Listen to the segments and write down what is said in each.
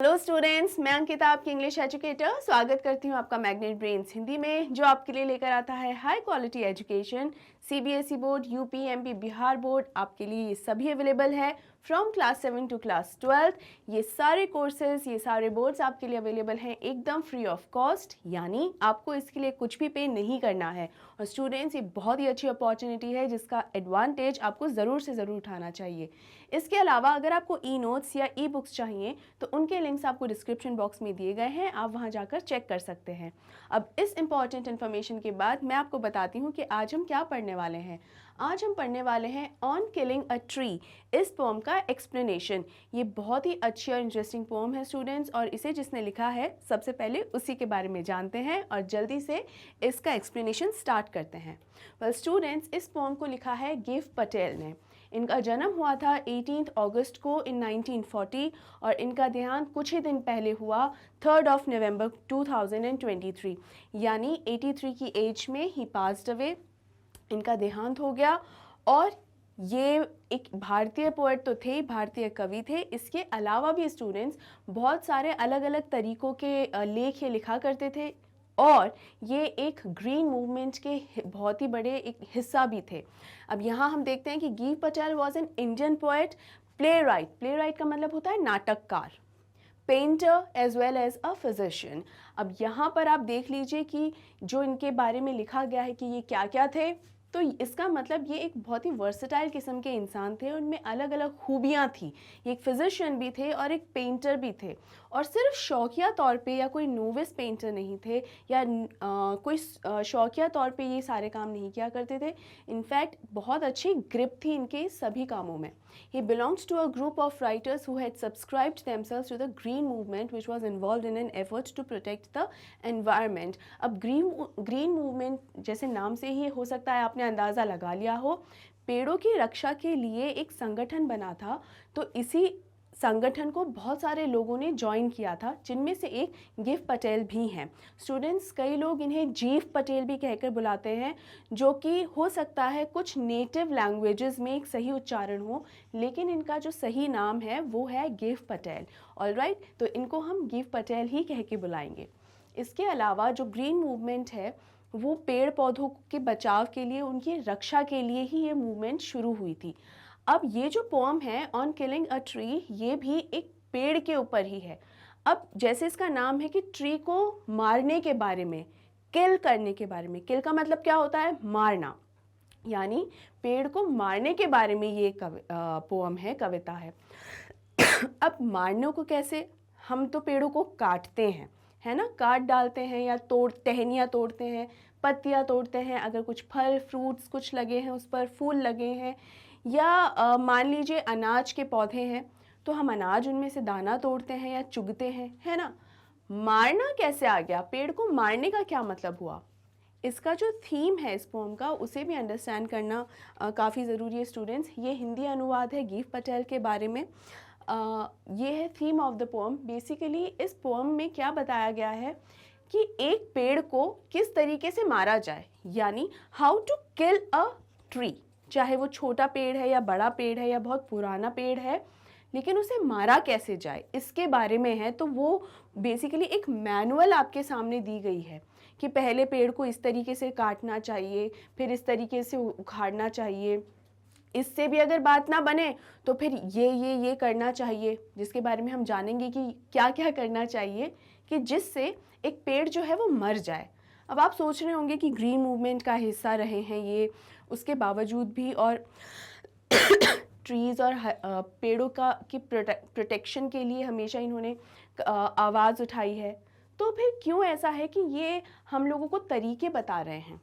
Hello students, मैं अंकिता आपकी English educator स्वागत करती हूँ आपका मैग्नेट ब्रेन्स हिंदी में, जो आपके लिए लेकर आता है high quality education. CBSE board, UP, MP, Bihar board, आपके लिए ये सभी अवेलेबल है फ्रॉम क्लास 7 टू क्लास 12। ये सारे कोर्सेज, ये सारे बोर्ड्स आपके लिए अवेलेबल हैं एकदम फ्री ऑफ कॉस्ट, यानी आपको इसके लिए कुछ भी पे नहीं करना है। और स्टूडेंट्स, ये बहुत ही अच्छी अपॉर्चुनिटी है जिसका एडवांटेज आपको ज़रूर से ज़रूर उठाना चाहिए। इसके अलावा अगर आपको ई नोट्स या ई बुक्स चाहिए तो उनके लिंक्स आपको डिस्क्रिप्शन बॉक्स में दिए गए हैं, आप वहां जाकर चेक कर सकते हैं। अब इस इंपॉर्टेंट इन्फॉर्मेशन के बाद मैं आपको बताती हूँ कि आज हम क्या पढ़ने वाले हैं। आज हम पढ़ने वाले हैं ऑन किलिंग अ ट्री, इस पोम का एक्सप्लेनेशन। ये बहुत ही अच्छी और इंटरेस्टिंग पोम है स्टूडेंट्स, और इसे जिसने लिखा है सबसे पहले उसी के बारे में जानते हैं और जल्दी से इसका एक्सप्लेनेशन स्टार्ट करते हैं। वेल स्टूडेंट्स, इस पोम को लिखा है गिव पटेल ने। इनका जन्म हुआ था 18 अगस्त को इन 1940 और इनका देहांत कुछ ही दिन पहले हुआ 3 नवंबर 2023, यानी 83 की एज में ही पास्ड अवे, इनका देहांत हो गया। और ये एक भारतीय पोएट तो थे, भारतीय कवि थे। इसके अलावा भी स्टूडेंट्स बहुत सारे अलग अलग तरीक़ों के लेख ये लिखा करते थे, और ये एक ग्रीन मूवमेंट के बहुत ही बड़े एक हिस्सा भी थे। अब यहाँ हम देखते हैं कि Gieve Patel was an Indian poet, playwright का मतलब होता है नाटककार, painter as well as a physician. अब यहाँ पर आप देख लीजिए कि जो इनके बारे में लिखा गया है कि ये क्या क्या थे, तो इसका मतलब ये एक बहुत ही वर्सेटाइल किस्म के इंसान थे, उनमें अलग अलग खूबियाँ थी। ये एक फिजिशियन भी थे और एक पेंटर भी थे, और सिर्फ शौकिया तौर पे या कोई नोविस पेंटर नहीं थे, या कोई शौकिया तौर पे ये सारे काम नहीं किया करते थे। इनफैक्ट बहुत अच्छी ग्रिप थी इनके सभी कामों में। He belongs to a group of writers who had subscribed themselves to the green movement, which was involved in an effort to protect the environment. अब green movement जैसे नाम से ही हो सकता है आपने अंदाज़ा लगा लिया हो, पेड़ों की रक्षा के लिए एक संगठन बना था। तो इसी संगठन को बहुत सारे लोगों ने ज्वाइन किया था, जिनमें से एक गिव पटेल भी हैं। स्टूडेंट्स, कई लोग इन्हें जीव पटेल भी कहकर बुलाते हैं, जो कि हो सकता है कुछ नेटिव लैंग्वेजेस में एक सही उच्चारण हो, लेकिन इनका जो सही नाम है वो है गिव पटेल। ऑलराइट, तो इनको हम गिव पटेल ही कह के बुलाएंगे। इसके अलावा जो ग्रीन मूवमेंट है वो पेड़ पौधों के बचाव के लिए, उनकी रक्षा के लिए ही ये मूवमेंट शुरू हुई थी। अब ये जो पोम है ऑन किलिंग अ ट्री, ये भी एक पेड़ के ऊपर ही है। अब जैसे इसका नाम है कि ट्री को मारने के बारे में, किल करने के बारे में, किल का मतलब क्या होता है? मारना, यानी पेड़ को मारने के बारे में ये पोम है, कविता है। अब मारने को कैसे? हम तो पेड़ों को काटते हैं, है ना, काट डालते हैं या टहनियाँ तोड़ते हैं, पत्तियाँ तोड़ते हैं, अगर कुछ फल फ्रूट्स कुछ लगे हैं, उस पर फूल लगे हैं, या मान लीजिए अनाज के पौधे हैं, तो हम अनाज उनमें से दाना तोड़ते हैं या चुगते हैं, है ना। मारना कैसे आ गया? पेड़ को मारने का क्या मतलब हुआ? इसका जो थीम है इस पोम का, उसे भी अंडरस्टैंड करना काफ़ी ज़रूरी है स्टूडेंट्स। ये हिंदी अनुवाद है गिव पटेल के बारे में। ये है theme of the pome. Basically इस पोम में क्या बताया गया है कि एक पेड़ को किस तरीके से मारा जाए, यानी how to kill a tree. चाहे वो छोटा पेड़ है या बड़ा पेड़ है या बहुत पुराना पेड़ है, लेकिन उसे मारा कैसे जाए इसके बारे में है। तो वो बेसिकली एक मैनुअल आपके सामने दी गई है कि पहले पेड़ को इस तरीके से काटना चाहिए, फिर इस तरीके से उखाड़ना चाहिए, इससे भी अगर बात ना बने तो फिर ये करना चाहिए, जिसके बारे में हम जानेंगे कि क्या क्या करना चाहिए कि जिससे एक पेड़ जो है वो मर जाए। अब आप सोच रहे होंगे कि ग्रीन मूवमेंट का हिस्सा रहे हैं ये, उसके बावजूद भी, और ट्रीज़ और पेड़ों की प्रोटेक्शन के लिए हमेशा इन्होंने आवाज़ उठाई है। तो फिर क्यों ऐसा है कि ये हम लोगों को तरीके बता रहे हैं,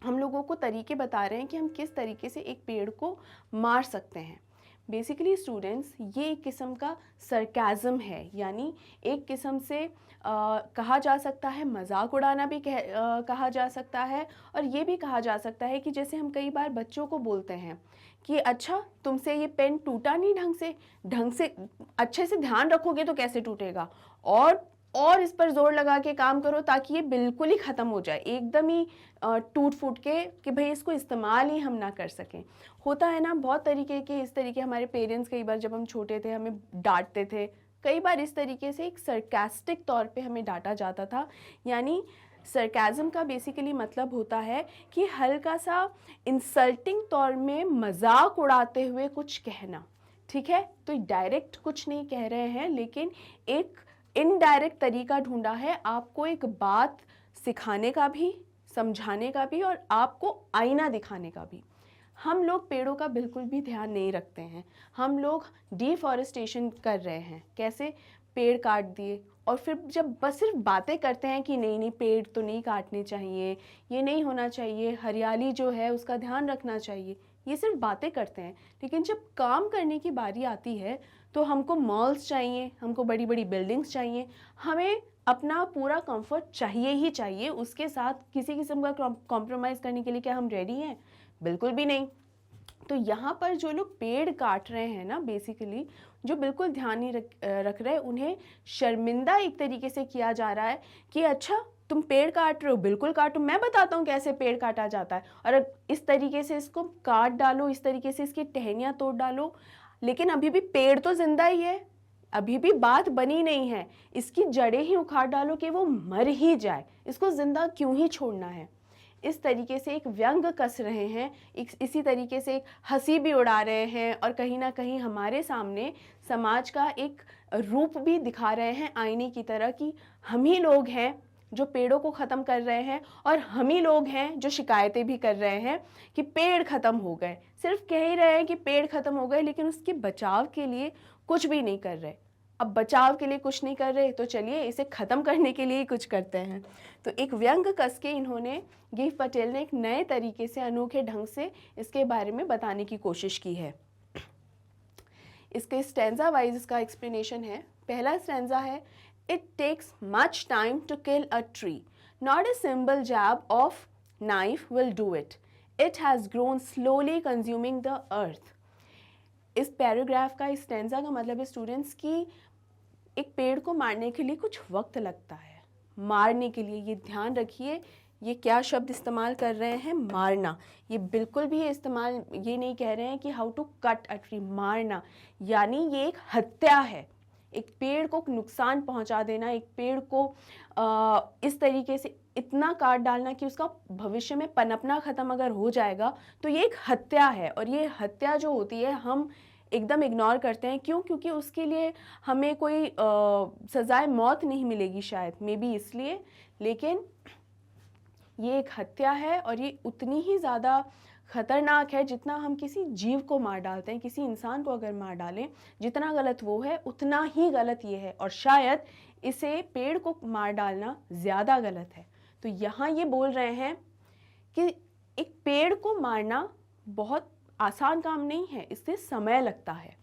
हम लोगों को तरीके बता रहे हैं कि हम किस तरीके से एक पेड़ को मार सकते हैं। बेसिकली स्टूडेंट्स, ये एक किस्म का सरकाज़म है, यानी एक किस्म से कहा जा सकता है, मजाक उड़ाना भी कहा जा सकता है, और ये भी कहा जा सकता है कि जैसे हम कई बार बच्चों को बोलते हैं कि अच्छा तुमसे ये पेन टूटा नहीं ढंग से अच्छे से ध्यान रखोगे तो कैसे टूटेगा, और इस पर जोर लगा के काम करो ताकि ये बिल्कुल ही ख़त्म हो जाए, एकदम ही टूट फूट के, कि भाई इसको इस्तेमाल ही हम ना कर सकें। होता है ना, बहुत तरीके के इस तरीके हमारे पेरेंट्स कई बार जब हम छोटे थे हमें डांटते थे, कई बार इस तरीके से एक सरकास्टिक तौर पे हमें डांटा जाता था। यानी सरकाज़म का बेसिकली मतलब होता है कि हल्का सा इंसल्टिंग तौर में मजाक उड़ाते हुए कुछ कहना, ठीक है। तो डायरेक्ट कुछ नहीं कह रहे हैं, लेकिन एक इनडायरेक्ट तरीका ढूंढा है आपको एक बात सिखाने का भी, समझाने का भी, और आपको आईना दिखाने का भी। हम लोग पेड़ों का बिल्कुल भी ध्यान नहीं रखते हैं। हम लोग डिफॉरेस्टेशन कर रहे हैं। कैसे? पेड़ काट दिए, और फिर जब बस सिर्फ बातें करते हैं कि नहीं नहीं पेड़ तो नहीं काटने चाहिए, ये नहीं होना चाहिए, हरियाली जो है उसका ध्यान रखना चाहिए, ये सिर्फ बातें करते हैं। लेकिन जब काम करने की बारी आती है तो हमको मॉल्स चाहिए, हमको बड़ी बड़ी बिल्डिंग्स चाहिए, हमें अपना पूरा कंफर्ट चाहिए ही चाहिए। उसके साथ किसी किस्म का कॉम्प्रोमाइज़ करने के लिए क्या हम रेडी हैं? बिल्कुल भी नहीं। तो यहाँ पर जो लोग पेड़ काट रहे हैं ना, बेसिकली जो बिल्कुल ध्यान नहीं रख रहे, उन्हें शर्मिंदा एक तरीके से किया जा रहा है कि अच्छा तुम पेड़ काट रहे हो, बिल्कुल काटो, मैं बताता हूँ कैसे पेड़ काटा जाता है, और इस तरीके से इसको काट डालो, इस तरीके से इसकी टहनियाँ तोड़ डालो। लेकिन अभी भी पेड़ तो जिंदा ही है, अभी भी बात बनी नहीं है। इसकी जड़ें ही उखाड़ डालो कि वो मर ही जाए, इसको जिंदा क्यों ही छोड़ना है। इस तरीके से एक व्यंग कस रहे हैं, इसी तरीके से एक हंसी भी उड़ा रहे हैं, और कहीं ना कहीं हमारे सामने समाज का एक रूप भी दिखा रहे हैं आईने की तरह कि हम ही लोग हैं जो पेड़ों को ख़त्म कर रहे हैं, और हम ही लोग हैं जो शिकायतें भी कर रहे हैं कि पेड़ ख़त्म हो गए। सिर्फ कह ही रहे हैं कि पेड़ ख़त्म हो गए, लेकिन उसके बचाव के लिए कुछ भी नहीं कर रहे। अब बचाव के लिए कुछ नहीं कर रहे तो चलिए इसे ख़त्म करने के लिए ही कुछ करते हैं। तो एक व्यंग कस के इन्होंने, गिव पटेल ने एक नए तरीके से, अनोखे ढंग से इसके बारे में बताने की कोशिश की है। इसके स्टैंजा वाइज इसका एक्सप्लेनेशन है। पहला स्टैंजा है, it takes much time to kill a tree, not a simple jab of knife will do it, it has grown slowly consuming the earth. इस पैराग्राफ का, इस स्टैंजा का मतलब है स्टूडेंट्स की एक पेड़ को मारने के लिए कुछ वक्त लगता है। मारने के लिए, ये ध्यान रखिए, ये क्या शब्द इस्तेमाल कर रहे हैं, मारना। ये बिल्कुल भी इस्तेमाल ये नहीं कह रहे हैं कि how to cut a tree, मारना यानी ये एक हत्या है। एक पेड़ को नुकसान पहुंचा देना, एक पेड़ को इस तरीके से इतना काट डालना कि उसका भविष्य में पनपना ख़त्म अगर हो जाएगा तो ये एक हत्या है। और ये हत्या जो होती है हम एकदम इग्नोर करते हैं। क्यों? क्योंकि उसके लिए हमें कोई सज़ाए मौत नहीं मिलेगी शायद, मे बी इसलिए। लेकिन ये एक हत्या है, और ये उतनी ही ज़्यादा ख़तरनाक है जितना हम किसी जीव को मार डालते हैं। किसी इंसान को अगर मार डालें, जितना गलत वो है उतना ही गलत ये है, और शायद इसे, पेड़ को मार डालना ज़्यादा गलत है। तो यहाँ ये बोल रहे हैं कि एक पेड़ को मारना बहुत आसान काम नहीं है, इससे समय लगता है।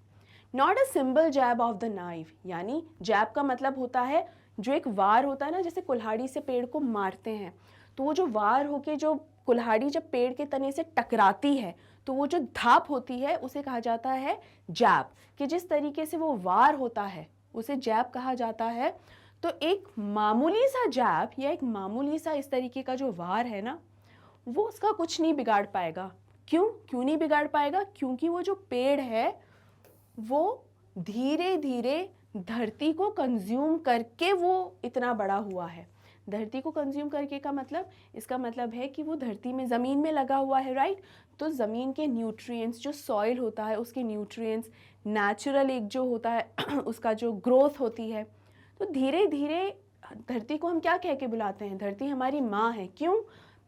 Not a simple jab of the knife, यानी जैब का मतलब होता है जो एक वार होता है ना, जैसे कुल्हाड़ी से पेड़ को मारते हैं, तो वो जो वार होके जो कुल्हाड़ी जब पेड़ के तने से टकराती है तो वो जो धाप होती है उसे कहा जाता है जैब। कि जिस तरीके से वो वार होता है उसे जैब कहा जाता है। तो एक मामूली सा जैब या एक मामूली सा इस तरीके का जो वार है ना, वो उसका कुछ नहीं बिगाड़ पाएगा। क्यों नहीं बिगाड़ पाएगा? क्योंकि वो जो पेड़ है वो धीरे धीरे धरती को कंज्यूम करके वो इतना बड़ा हुआ है। धरती को कंज्यूम करके का मतलब, इसका मतलब है कि वो धरती में, ज़मीन में लगा हुआ है, राइट। तो ज़मीन के न्यूट्रिएंट्स, जो सॉइल होता है उसके न्यूट्रिएंट्स, नेचुरल एक जो होता है उसका जो ग्रोथ होती है, तो धीरे धीरे धरती को हम क्या कह के बुलाते हैं? धरती हमारी माँ है। क्यों?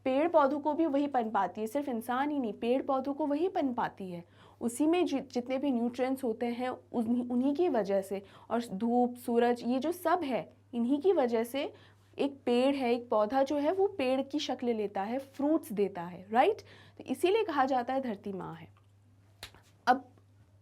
पेड़ पौधों को भी वही पनपाती है, सिर्फ इंसान ही नहीं, पेड़ पौधों को वही पनपाती है। उसी में जितने भी न्यूट्रिएंट्स होते हैं उन्हीं की वजह से, और धूप, सूरज, ये जो सब है इन्हीं की वजह से एक पेड़ है, एक पौधा जो है वो पेड़ की शक्ल लेता है, फ्रूट्स देता है, राइट। तो इसीलिए कहा जाता है धरती माँ है। अब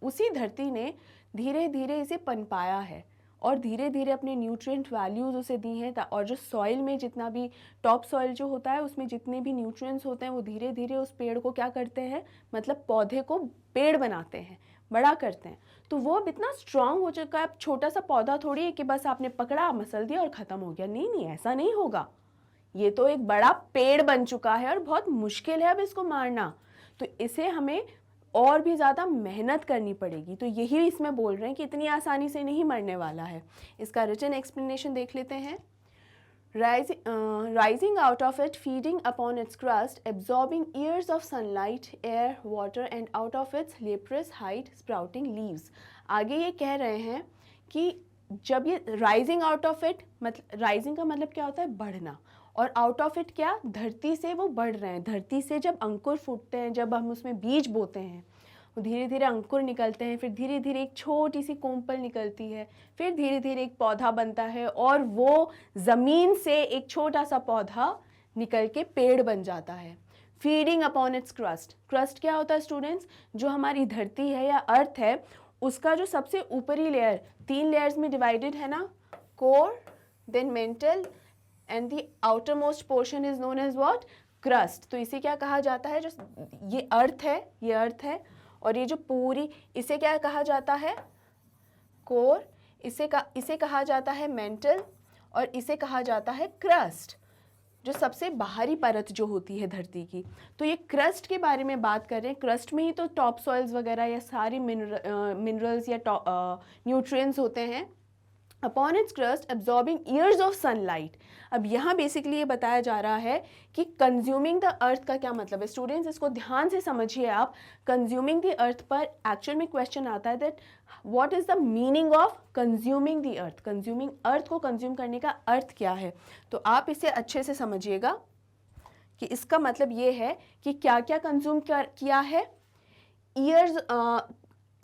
उसी धरती ने धीरे धीरे इसे पनपाया है, और धीरे धीरे अपने न्यूट्रिएंट वैल्यूज़ उसे दी हैं, और जो सॉइल में जितना भी टॉप सॉइल जो होता है उसमें जितने भी न्यूट्रिएंट्स होते हैं वो धीरे धीरे उस पेड़ को क्या करते हैं, मतलब पौधे को पेड़ बनाते हैं, बड़ा करते हैं। तो वो अब इतना स्ट्रांग हो चुका है, अब छोटा सा पौधा थोड़ी है कि बस आपने पकड़ा, मसल दिया और ख़त्म हो गया। नहीं नहीं, ऐसा नहीं होगा। ये तो एक बड़ा पेड़ बन चुका है और बहुत मुश्किल है अब इसको मारना। तो इसे हमें और भी ज़्यादा मेहनत करनी पड़ेगी। तो यही इसमें बोल रहे हैं कि इतनी आसानी से नहीं मरने वाला है। इसका रिटन एक्सप्लेनेशन देख लेते हैं। Rising out of it, feeding upon its crust, absorbing years of sunlight, air, water and out of its leprous height, sprouting leaves. आगे ये कह रहे हैं कि जब ये rising out of it, मतलब rising का मतलब क्या होता है, बढ़ना, और out of it क्या, धरती से वो बढ़ रहे हैं। धरती से जब अंकुर फूटते हैं, जब हम उसमें बीज बोते हैं, वो धीरे धीरे अंकुर निकलते हैं, फिर धीरे धीरे एक छोटी सी कोंपल निकलती है, फिर धीरे धीरे एक पौधा बनता है, और वो ज़मीन से एक छोटा सा पौधा निकल के पेड़ बन जाता है। Feeding upon its crust. Crust क्या होता है स्टूडेंट्स? जो हमारी धरती है या अर्थ है, उसका जो सबसे ऊपरी लेयर 3 लेयर्स में डिवाइडेड है ना, core, then mantle and the outermost portion is known as what, crust. तो इसे क्या कहा जाता है? जो ये अर्थ है, ये अर्थ है, और ये जो पूरी, इसे क्या कहा जाता है? कोर। इसे कहा जाता है मेंटल, और इसे कहा जाता है क्रस्ट, जो सबसे बाहरी परत जो होती है धरती की। तो ये क्रस्ट के बारे में बात कर रहे हैं। क्रस्ट में ही तो टॉप सॉइल्स वगैरह या सारी मिनरल्स या न्यूट्रिएंट्स होते हैं। Upon its crust absorbing years of sunlight. अब यहाँ बेसिकली ये बताया जा रहा है कि कंज्यूमिंग द अर्थ का क्या मतलब है। स्टूडेंट्स इसको ध्यान से समझिए आप। कंज्यूमिंग द अर्थ पर एक्चुअल में क्वेश्चन आता है that what is the meaning of consuming the earth. Consuming earth को कंज्यूम करने का अर्थ क्या है, तो आप इसे अच्छे से समझिएगा कि इसका मतलब ये है कि क्या क्या कंज्यूम किया है। Years,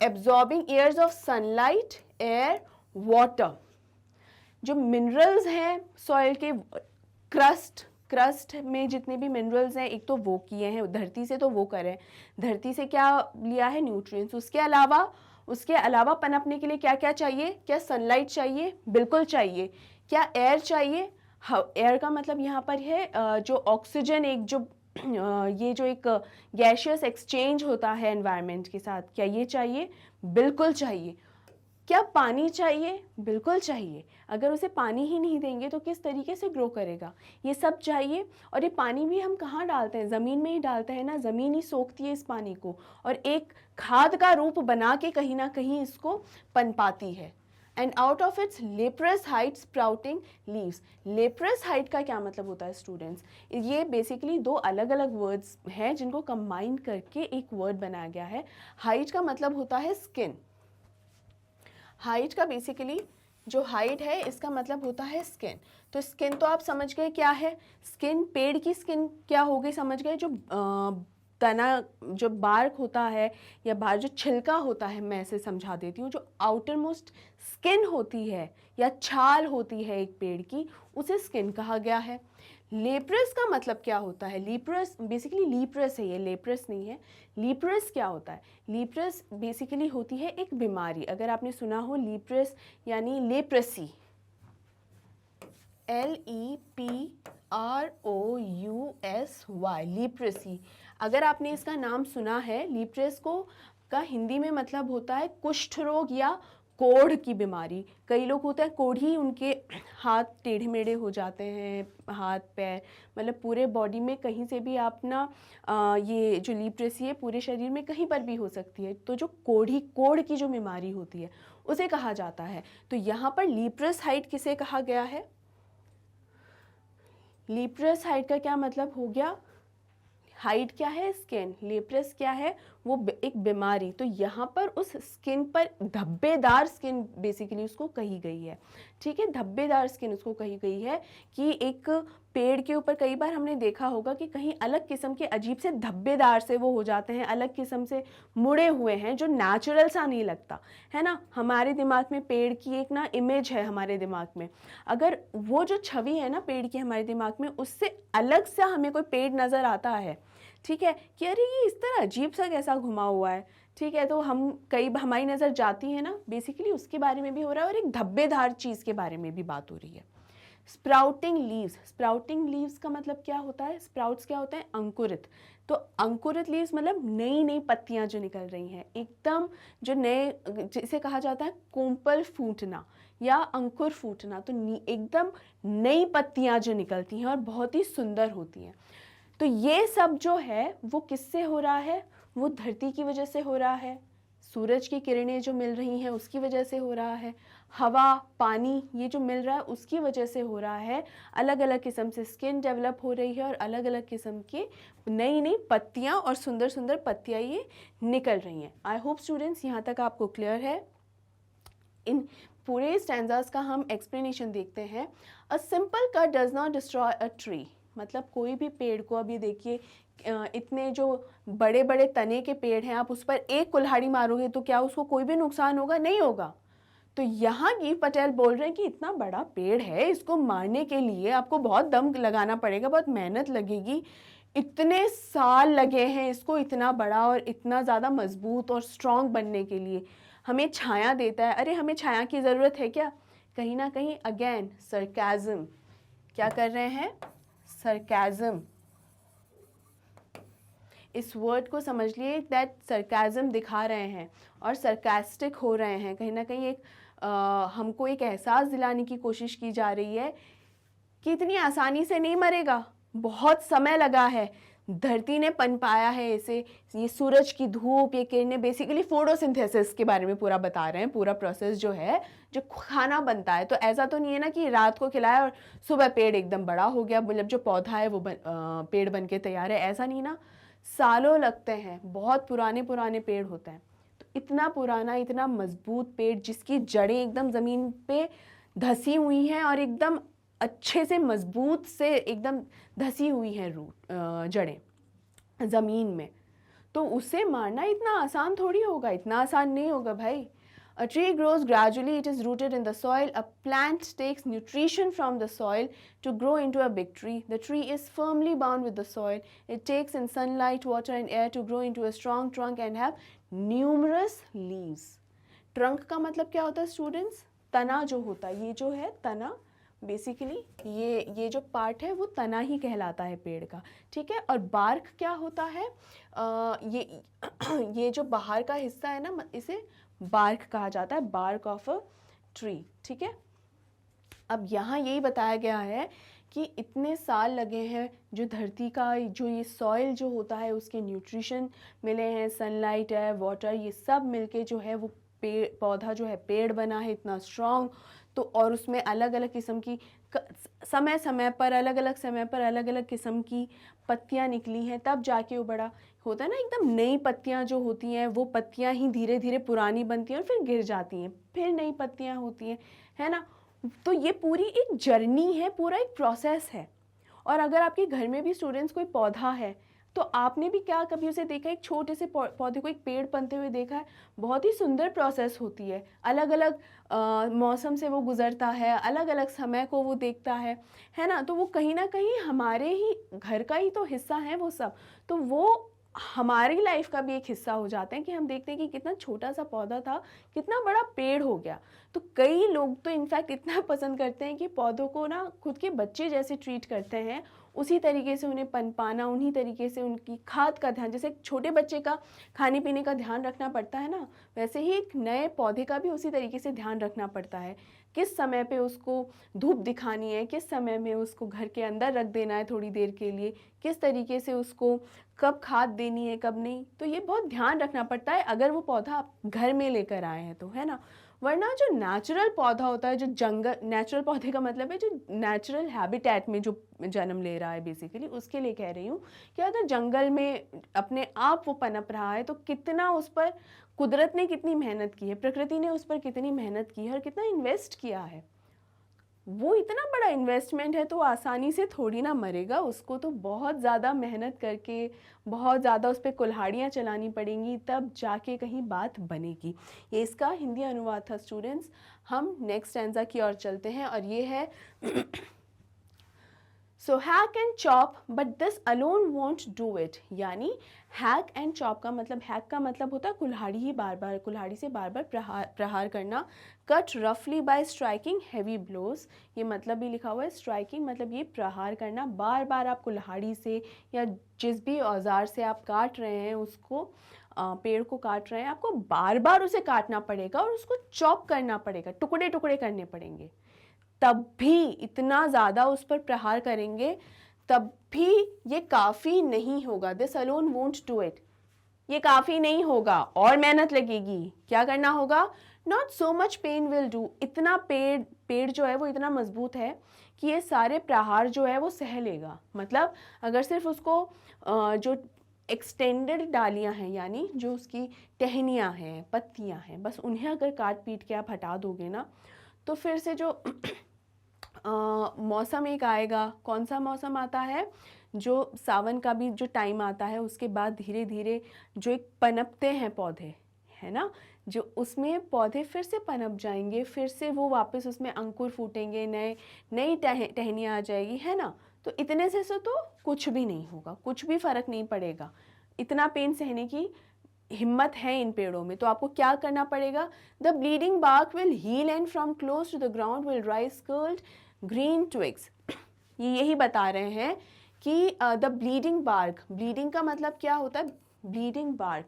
absorbing years of sunlight, air, water. जो मिनरल्स हैं सॉइल के, क्रस्ट में जितने भी मिनरल्स हैं, एक तो वो किए हैं धरती से, तो वो करें। धरती से क्या लिया है? न्यूट्रिएंट्स। उसके अलावा पनपने के लिए क्या क्या चाहिए? क्या सनलाइट चाहिए? बिल्कुल चाहिए। क्या एयर चाहिए? एयर का मतलब यहाँ पर है जो ऑक्सीजन, एक जो ये जो एक गैशियस एक्सचेंज होता है एनवायरनमेंट के साथ, क्या ये चाहिए? बिल्कुल चाहिए। क्या पानी चाहिए? बिल्कुल चाहिए। अगर उसे पानी ही नहीं देंगे तो किस तरीके से ग्रो करेगा? ये सब चाहिए। और ये पानी भी हम कहाँ डालते हैं? ज़मीन में ही डालते हैं ना। ज़मीन ही सोखती है इस पानी को, और एक खाद का रूप बना के कहीं ना कहीं इसको पनपाती है। And out of its leprous height sprouting leaves. Leprous height का क्या मतलब होता है स्टूडेंट्स? ये बेसिकली 2 अलग अलग वर्ड्स हैं जिनको कंबाइन करके एक वर्ड बनाया गया है। हाइट का मतलब होता है स्किन। हाइट का बेसिकली जो हाइट है इसका मतलब होता है स्किन। तो स्किन तो आप समझ गए क्या है। स्किन, पेड़ की स्किन क्या होगी समझ गए। जो तना, जो बार्क होता है या बाहर जो छिलका होता है, मैं इसे समझा देती हूँ। जो आउटर मोस्ट स्किन होती है या छाल होती है एक पेड़ की, उसे स्किन कहा गया है। लेप्रस का मतलब क्या होता है? लीप्रस बेसिकली लीप्रस है, ये लेप्रस नहीं है। लीप्रस क्या होता है? लीप्रस बेसिकली होती है एक बीमारी। अगर आपने सुना हो लीप्रस यानी लेप्रसी, LEPROUSY, लीप्रसी। अगर आपने इसका नाम सुना है, लीप्रस को का हिंदी में मतलब होता है कुष्ठ रोग या कोढ़ की बीमारी। कई लोग होता है कोढ़ी, उनके हाथ टेढ़े मेढ़े हो जाते हैं, हाथ पैर, मतलब पूरे बॉडी में कहीं से भी आप ना ये जो लीप्रेसी है पूरे शरीर में कहीं पर भी हो सकती है। तो जो कोढ़ की जो बीमारी होती है उसे कहा जाता है। तो यहाँ पर लीप्रस हाइट किसे कहा गया है? लीप्रस हाइट का क्या मतलब हो गया? हाइट क्या है? स्किन। लेप्रस क्या है? वो एक बीमारी। तो यहाँ पर उस स्किन पर धब्बेदार स्किन बेसिकली उसको कही गई है। ठीक है, धब्बेदार स्किन उसको कही गई है कि एक पेड़ के ऊपर कई बार हमने देखा होगा कि कहीं अलग किस्म के अजीब से धब्बेदार से वो हो जाते हैं, अलग किस्म से मुड़े हुए हैं, जो नेचुरल सा नहीं लगता है ना। हमारे दिमाग में पेड़ की एक ना इमेज है हमारे दिमाग में, अगर वो जो छवि है ना पेड़ की हमारे दिमाग में, उससे अलग सा हमें कोई पेड़ नज़र आता है, ठीक है, कि अरे ये इस तरह अजीब सा कैसा घुमा हुआ है, ठीक है, तो हम हमारी नज़र जाती है ना, बेसिकली उसके बारे में भी हो रहा है और एक धब्बेदार चीज़ के बारे में भी बात हो रही है। Sprouting leaves. स्प्राउटिंग लीव्स का मतलब क्या होता है? स्प्राउट्स क्या होता है? अंकुरित। तो अंकुरित लीव्स मतलब नई नई पत्तियां जो निकल रही हैं, एकदम जो नए, जिसे कहा जाता है कोंपल फूटना या अंकुर फूटना, तो एकदम नई पत्तियां जो निकलती हैं और बहुत ही सुंदर होती हैं। तो ये सब जो है वो किससे हो रहा है? वो धरती की वजह से हो रहा है, सूरज की किरणें जो मिल रही हैं उसकी वजह से हो रहा है, हवा पानी ये जो मिल रहा है उसकी वजह से हो रहा है, अलग अलग किस्म से स्किन डेवलप हो रही है और अलग अलग किस्म की नई नई पत्तियाँ और सुंदर सुंदर पत्तियाँ ये निकल रही हैं। आई होप स्टूडेंट्स यहाँ तक आपको क्लियर है। इन पूरे स्टैंजास का हम एक्सप्लेनेशन देखते हैं। A simple cut does not destroy a tree, मतलब कोई भी पेड़ को, अभी देखिए इतने जो बड़े बड़े तने के पेड़ हैं, आप उस पर एक कुल्हाड़ी मारोगे तो क्या उसको कोई भी नुकसान होगा? नहीं होगा। तो यहाँ गिव पटेल बोल रहे हैं कि इतना बड़ा पेड़ है, इसको मारने के लिए आपको बहुत दम लगाना पड़ेगा, बहुत मेहनत लगेगी, इतने साल लगे हैं इसको इतना बड़ा और इतना ज़्यादा मजबूत और स्ट्रॉन्ग बनने के लिए। हमें छाया देता है, अरे हमें छाया की ज़रूरत है क्या? कहीं ना कहीं अगेन सरकाज़म, क्या कर रहे हैं? सरकाज़म, इस वर्ड को समझ लिए, दैट सरकाज़म दिखा रहे हैं और सरकास्टिक हो रहे हैं। कहीं ना कहीं एक हमको एक एहसास दिलाने की कोशिश की जा रही है कि इतनी आसानी से नहीं मरेगा, बहुत समय लगा है, धरती ने पनपाया है इसे, ये सूरज की धूप, ये किरणें, बेसिकली फोटोसिंथेसिस के बारे में पूरा बता रहे हैं, पूरा प्रोसेस जो है, जो खाना बनता है। तो ऐसा तो नहीं है ना कि रात को खिलाया और सुबह पेड़ एकदम बड़ा हो गया, मतलब जो पौधा है वो पेड़ बन के तैयार है, ऐसा नहीं ना, सालों लगते हैं, बहुत पुराने पुराने पेड़ होते हैं। तो इतना पुराना, इतना मजबूत पेड़ जिसकी जड़ें एकदम ज़मीन पे धसी हुई हैं और एकदम अच्छे से मजबूत से एकदम धसी हुई हैं रूट जड़ें ज़मीन में, तो उसे मारना इतना आसान थोड़ी होगा, इतना आसान नहीं होगा भाई। A tree grows gradually, it is rooted in the soil. A plant takes nutrition from the soil to grow into a big tree. The tree is firmly bound with the soil. It takes in sunlight, water and air to grow into a strong trunk and have numerous leaves. Trunk का मतलब क्या होता है students? तना जो होता है, ये जो है तना, बेसिकली ये जो पार्ट है वो तना ही कहलाता है पेड़ का, ठीक है। और बार्क क्या होता है? ये जो बाहर का हिस्सा है ना, इसे बार्क कहा जाता है, बार्क ऑफ अ ट्री, ठीक है। अब यहाँ यही बताया गया है कि इतने साल लगे हैं, जो धरती का जो ये सॉइल जो होता है उसके न्यूट्रिशन मिले हैं, सनलाइट है, वाटर, ये सब मिलके जो है वो पौधा जो है पेड़ बना है इतना स्ट्रॉन्ग। तो और उसमें अलग अलग किस्म की समय समय पर अलग अलग किस्म की पत्तियां निकली हैं, तब जाके वो बड़ा होता है ना। एकदम नई पत्तियां जो होती हैं वो पत्तियां ही धीरे धीरे पुरानी बनती हैं और फिर गिर जाती हैं, फिर नई पत्तियां होती हैं, है ना। तो ये पूरी एक जर्नी है, पूरा एक प्रोसेस है। और अगर आपके घर में भी स्टूडेंट्स कोई पौधा है तो आपने भी क्या कभी उसे देखा, एक छोटे से पौधे को एक पेड़ बनते हुए देखा है? बहुत ही सुंदर प्रोसेस होती है, अलग अलग मौसम से वो गुजरता है, अलग अलग समय को वो देखता है ना। तो वो कहीं ना कहीं हमारे ही घर का ही तो हिस्सा है वो सब, तो वो हमारी लाइफ का भी एक हिस्सा हो जाते हैं कि हम देखते हैं कि कितना छोटा सा पौधा था, कितना बड़ा पेड़ हो गया। तो कई लोग तो इनफैक्ट इतना पसंद करते हैं कि पौधों को ना खुद के बच्चे जैसे ट्रीट करते हैं, उसी तरीके से उन्हें पनपाना, उन्हीं तरीके से उनकी खाद का ध्यान, जैसे एक छोटे बच्चे का खाने पीने का ध्यान रखना पड़ता है ना, वैसे ही एक नए पौधे का भी उसी तरीके से ध्यान रखना पड़ता है। किस समय पे उसको धूप दिखानी है, किस समय में उसको घर के अंदर रख देना है थोड़ी देर के लिए, किस तरीके से उसको कब खाद देनी है कब नहीं, तो ये बहुत ध्यान रखना पड़ता है अगर वो पौधा आप घर में लेकर आए हैं तो, है ना। वरना जो नेचुरल पौधा होता है, जो जंगल, नेचुरल पौधे का मतलब है जो नेचुरल हैबिटेट में जो जन्म ले रहा है, बेसिकली उसके लिए कह रही हूँ कि अगर जंगल में अपने आप वो पनप रहा है तो कितना उस पर कुदरत ने कितनी मेहनत की है, प्रकृति ने उस पर कितनी मेहनत की है और कितना इन्वेस्ट किया है। वो इतना बड़ा इन्वेस्टमेंट है तो आसानी से थोड़ी ना मरेगा, उसको तो बहुत ज़्यादा मेहनत करके, बहुत ज़्यादा उस पर कुल्हाड़ियाँ चलानी पड़ेंगी, तब जाके कहीं बात बनेगी। ये इसका हिंदी अनुवाद था स्टूडेंट्स। हम नेक्स्ट स्टैंजा की ओर चलते हैं और ये है so hack and chop but this alone won't do it. यानी हैक एंड चॉप का मतलब, हैक का मतलब होता है कुल्हाड़ी ही बार बार, कुल्हाड़ी से बार बार प्रहार करना। कट रफली बाय स्ट्राइकिंग हैवी ब्लोज, ये मतलब भी लिखा हुआ है, स्ट्राइकिंग मतलब ये प्रहार करना, बार बार आप कुल्हाड़ी से या जिस भी औजार से आप काट रहे हैं उसको, पेड़ को काट रहे हैं, आपको बार बार उसे काटना पड़ेगा और उसको चॉप करना पड़ेगा, टुकड़े टुकड़े करने पड़ेंगे। तब भी इतना ज़्यादा उस पर प्रहार करेंगे तब भी ये काफ़ी नहीं होगा, this alone won't do it. ये काफ़ी नहीं होगा, और मेहनत लगेगी। क्या करना होगा? Not so much pain will do. इतना पेड़ जो है वो इतना मजबूत है कि ये सारे प्रहार जो है वो सह लेगा। मतलब अगर सिर्फ उसको जो एक्सटेंडेड डालियां हैं, यानी जो उसकी टहनियां हैं, पत्तियां हैं, बस उन्हें अगर काट पीट के आप हटा दोगे ना, तो फिर से जो मौसम एक आएगा। कौन सा मौसम आता है? जो सावन का भी जो टाइम आता है, उसके बाद धीरे धीरे जो एक पनपते हैं पौधे, है ना, जो उसमें पौधे फिर से पनप जाएंगे, फिर से वो वापस उसमें अंकुर फूटेंगे, नई टहनियाँ आ जाएगी, है ना। तो इतने से तो कुछ भी नहीं होगा, कुछ भी फर्क नहीं पड़ेगा। इतना पेन सहने की हिम्मत है इन पेड़ों में। तो आपको क्या करना पड़ेगा? The bleeding bark will heal and from close to the ground will rise curled green twigs. ये यही बता रहे हैं कि द ब्लीडिंग बार्क, ब्लीडिंग का मतलब क्या होता है? ब्लीडिंग बार्क,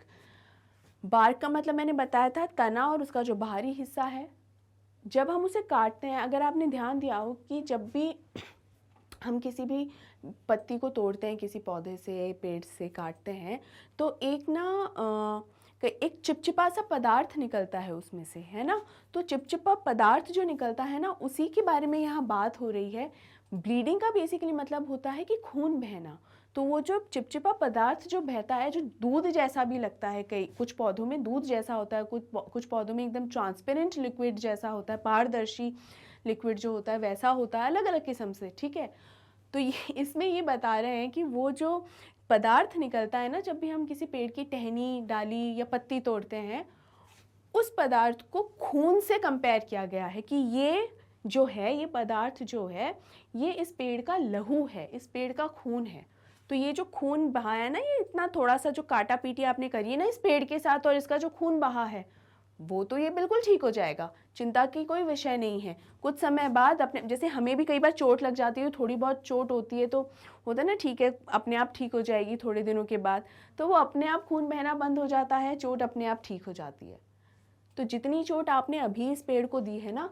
बार्क का मतलब मैंने बताया था तना और उसका जो बाहरी हिस्सा है। जब हम उसे काटते हैं, अगर आपने ध्यान दिया हो कि जब भी हम किसी भी पत्ती को तोड़ते हैं, किसी पौधे से, पेड़ से काटते हैं, तो एक ना एक चिपचिपा सा पदार्थ निकलता है उसमें से, है ना। तो चिपचिपा पदार्थ जो निकलता है ना, उसी के बारे में यहाँ बात हो रही है। ब्लीडिंग का बेसिकली मतलब होता है कि खून बहना। तो वो जो चिपचिपा पदार्थ जो बहता है, जो दूध जैसा भी लगता है, कई कुछ पौधों में दूध जैसा होता है, कुछ पौधों में एकदम ट्रांसपेरेंट लिक्विड जैसा होता है, पारदर्शी लिक्विड जो होता है वैसा होता है, अलग अलग किस्म से, ठीक है। तो ये इसमें ये बता रहे हैं कि वो जो पदार्थ निकलता है ना, जब भी हम किसी पेड़ की टहनी, डाली या पत्ती तोड़ते हैं, उस पदार्थ को खून से कंपेयर किया गया है कि ये जो है, ये पदार्थ जो है, ये इस पेड़ का लहू है, इस पेड़ का खून है। तो ये जो खून बहाया ना, ये इतना थोड़ा सा जो काटा पीटी आपने करी है ना इस पेड़ के साथ, और इसका जो खून बहा है, वो तो ये बिल्कुल ठीक हो जाएगा, चिंता की कोई विषय नहीं है। कुछ समय बाद अपने, जैसे हमें भी कई बार चोट लग जाती है, थोड़ी बहुत चोट होती है तो होता है ना, ठीक है, अपने आप ठीक हो जाएगी थोड़े दिनों के बाद, तो वो अपने आप खून बहना बंद हो जाता है, चोट अपने आप ठीक हो जाती है। तो जितनी चोट आपने अभी इस पेड़ को दी है ना,